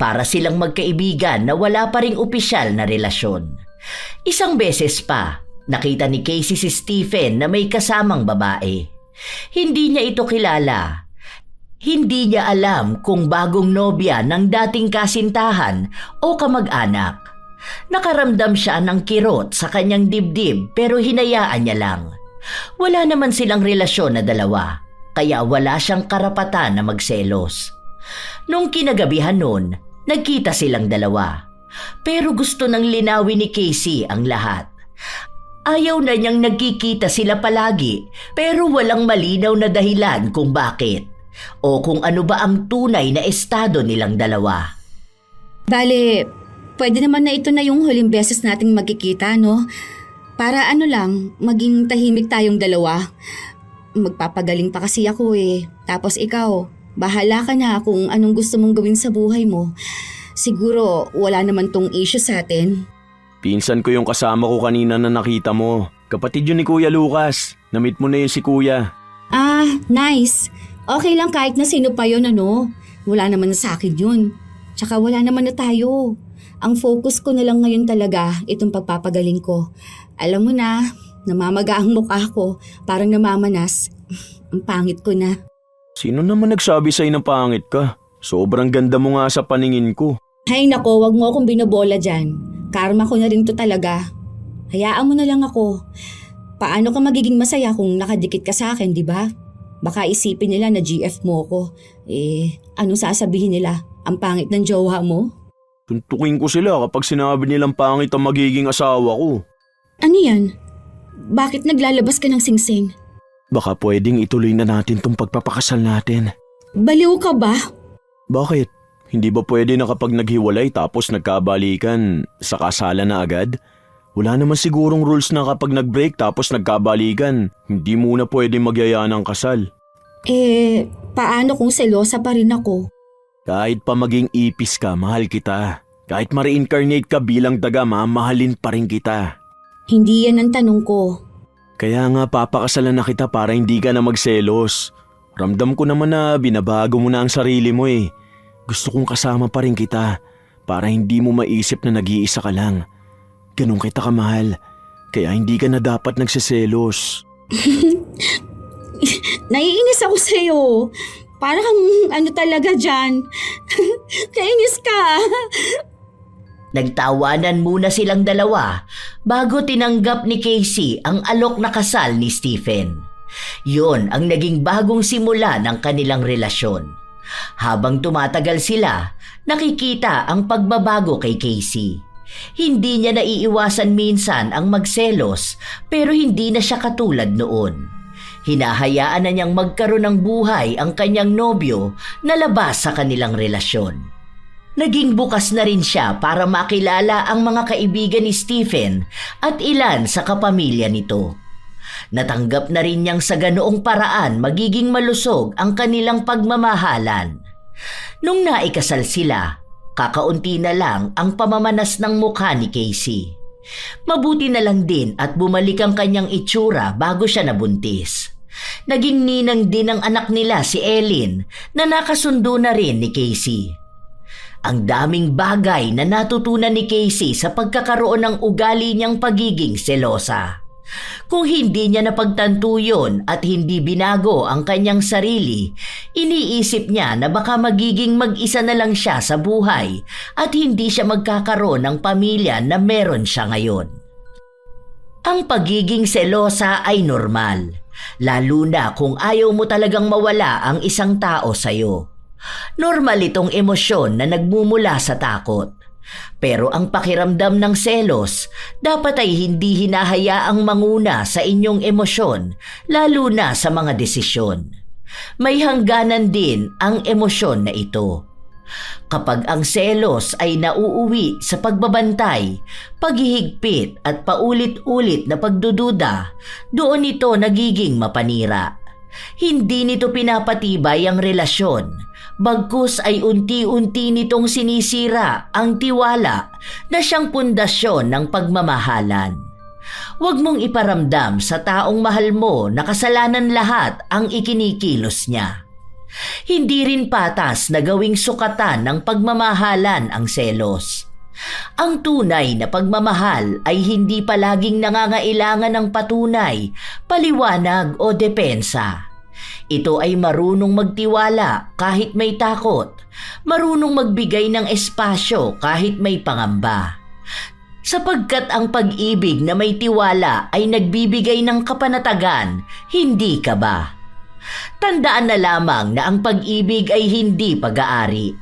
Para silang magkaibigan na wala pa ring opisyal na relasyon. Isang beses pa, nakita ni Casey si Stephen na may kasamang babae. Hindi niya ito kilala. Hindi niya alam kung bagong nobya ng dating kasintahan o kamag-anak. Nakaramdam siya ng kirot sa kanyang dibdib pero hinayaan niya lang. Wala naman silang relasyon na dalawa, kaya wala siyang karapatan na magselos. Nung kinagabihan nun, nagkita silang dalawa. Pero gusto nang linawin ni Casey ang lahat. Ayaw na niyang nagkikita sila palagi pero walang malinaw na dahilan kung bakit o kung ano ba ang tunay na estado nilang dalawa. Bale, pwede naman na ito na yung huling beses nating magkikita, no? Para maging tahimik tayong dalawa. Magpapagaling pa kasi ako eh. Tapos ikaw, bahala ka na kung anong gusto mong gawin sa buhay mo. Siguro wala naman tong issue sa atin. Pinsan ko yung kasama ko kanina na nakita mo. Kapatid yun ni Kuya Lucas. Na-meet mo na yun si Kuya. Nice. Okay lang kahit na sino pa yun, ano? Wala naman na sa akin yun. Tsaka wala naman na tayo. Ang focus ko na lang ngayon talaga itong pagpapagaling ko. Alam mo na, namamaga ang mukha ko. Parang namamanas. Ang pangit ko na. Sino naman nagsabi sa'yo na pangit ka? Sobrang ganda mo nga sa paningin ko. Hay nako, wag mo akong binobola dyan. Karma ko na rin to talaga. Hayaan mo na lang ako. Paano ka magiging masaya kung nakadikit ka sa akin, di ba? Baka isipin nila na GF mo ko. Anong sasabihin nila? Ang pangit ng jowa mo? Tuntukin ko sila kapag sinabi nilang pangit ang magiging asawa ko. Ano yan? Bakit naglalabas ka ng singsing? Baka pwedeng ituloy na natin tong pagpapakasal natin. Baliw ka ba? Bakit? Hindi ba pwede na kapag naghiwalay tapos nagkabalikan, sa kasalan na agad? Wala naman sigurong rules na kapag nag-break tapos nagkabalikan, hindi muna pwede magyaya ng kasal. Paano kung selosa pa rin ako? Kahit pa maging ipis ka, mahal kita. Kahit ma-reincarnate ka bilang daga, mamahalin pa rin kita. Hindi yan ang tanong ko. Kaya nga papakasalan na kita para hindi ka na magselos. Ramdam ko naman na binabago mo na ang sarili mo eh. Gusto kong kasama pa rin kita para hindi mo maisip na nag-iisa ka lang. Ganun kita kamahal, kaya hindi ka na dapat nagsiselos. Naiinis ako sa'yo. Parang ano talaga dyan. Kainis ka. Nagtawanan muna silang dalawa bago tinanggap ni Casey ang alok na kasal ni Stephen. Yon ang naging bagong simula ng kanilang relasyon. Habang tumatagal sila, nakikita ang pagbabago kay Casey. Hindi niya naiiwasan minsan ang magselos pero hindi na siya katulad noon. Hinahayaan na niyang magkaroon ng buhay ang kanyang nobyo na labas sa kanilang relasyon. Naging bukas na rin siya para makilala ang mga kaibigan ni Stephen at ilan sa kapamilya nito. Natanggap na rin niyang sa ganoong paraan magiging malusog ang kanilang pagmamahalan. Nung naikasal sila, kakaunti na lang ang pamamanas ng mukha ni Casey. Mabuti na lang din at bumalik ang kanyang itsura bago siya nabuntis. Naging ninang din ang anak nila si Ellen na nakasundo na rin ni Casey. Ang daming bagay na natutunan ni Casey sa pagkakaroon ng ugali niyang pagiging selosa. Kung hindi niya napagtanto yun at hindi binago ang kanyang sarili, iniisip niya na baka magiging mag-isa na lang siya sa buhay at hindi siya magkakaroon ng pamilya na meron siya ngayon. Ang pagiging selosa ay normal, lalo na kung ayaw mo talagang mawala ang isang tao sa'yo. Normal itong emosyon na nagmumula sa takot. Pero ang pakiramdam ng selos dapat ay hindi hinahayaang manguna sa inyong emosyon, lalo na sa mga desisyon. May hangganan din ang emosyon na ito. Kapag ang selos ay nauuwi sa pagbabantay, paghihigpit at paulit-ulit na pagdududa, doon ito nagiging mapanira. Hindi nito pinapatibay ang relasyon. Bagkus ay unti-unti nitong sinisira ang tiwala na siyang pundasyon ng pagmamahalan. Huwag mong iparamdam sa taong mahal mo na kasalanan lahat ang ikinikilos niya. Hindi rin patas na gawing sukatan ng pagmamahalan ang selos. Ang tunay na pagmamahal ay hindi palaging nangangailangan ng patunay, paliwanag o depensa. Ito ay marunong magtiwala kahit may takot, marunong magbigay ng espasyo kahit may pangamba. Sapagkat ang pag-ibig na may tiwala ay nagbibigay ng kapanatagan, hindi ka ba? Tandaan na lamang na ang pag-ibig ay hindi pag-aari.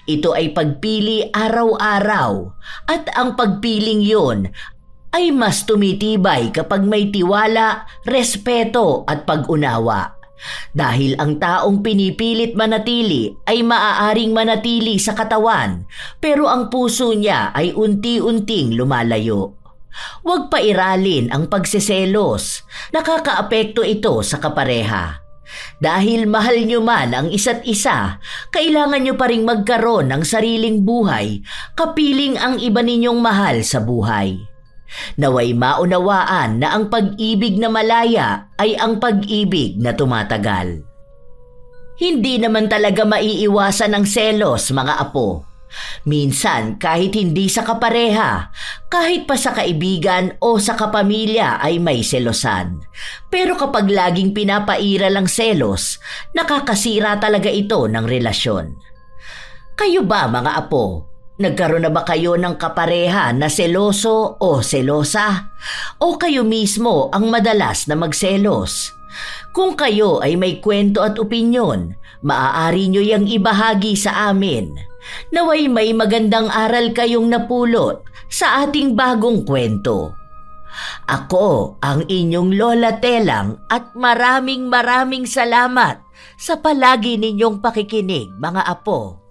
Ito ay pagpili araw-araw at ang pagpiling yon ay mas tumitibay kapag may tiwala, respeto at pag-unawa. Dahil ang taong pinipilit manatili ay maaaring manatili sa katawan pero ang puso niya ay unti-unting lumalayo. Huwag pairalin ang pagseselos, nakakaapekto ito sa kapareha. Dahil mahal nyo man ang isa't isa, kailangan nyo pa ring magkaroon ng sariling buhay, kapiling ang iba ninyong mahal sa buhay. Naway maunawaan na ang pag-ibig na malaya ay ang pag-ibig na tumatagal. Hindi naman talaga maiiwasan ang selos, mga apo. Minsan kahit hindi sa kapareha, kahit pa sa kaibigan o sa kapamilya ay may selosan. Pero kapag laging pinapairal ang selos, nakakasira talaga ito ng relasyon. Kayo ba mga apo? Nagkaroon na ba kayo ng kapareha na seloso o selosa? O kayo mismo ang madalas na magselos? Kung kayo ay may kwento at opinyon, maaari nyo yang ibahagi sa amin. Naway may magandang aral kayong napulot sa ating bagong kwento. Ako ang inyong Lola Telang at maraming salamat sa palagi ninyong pakikinig, mga apo.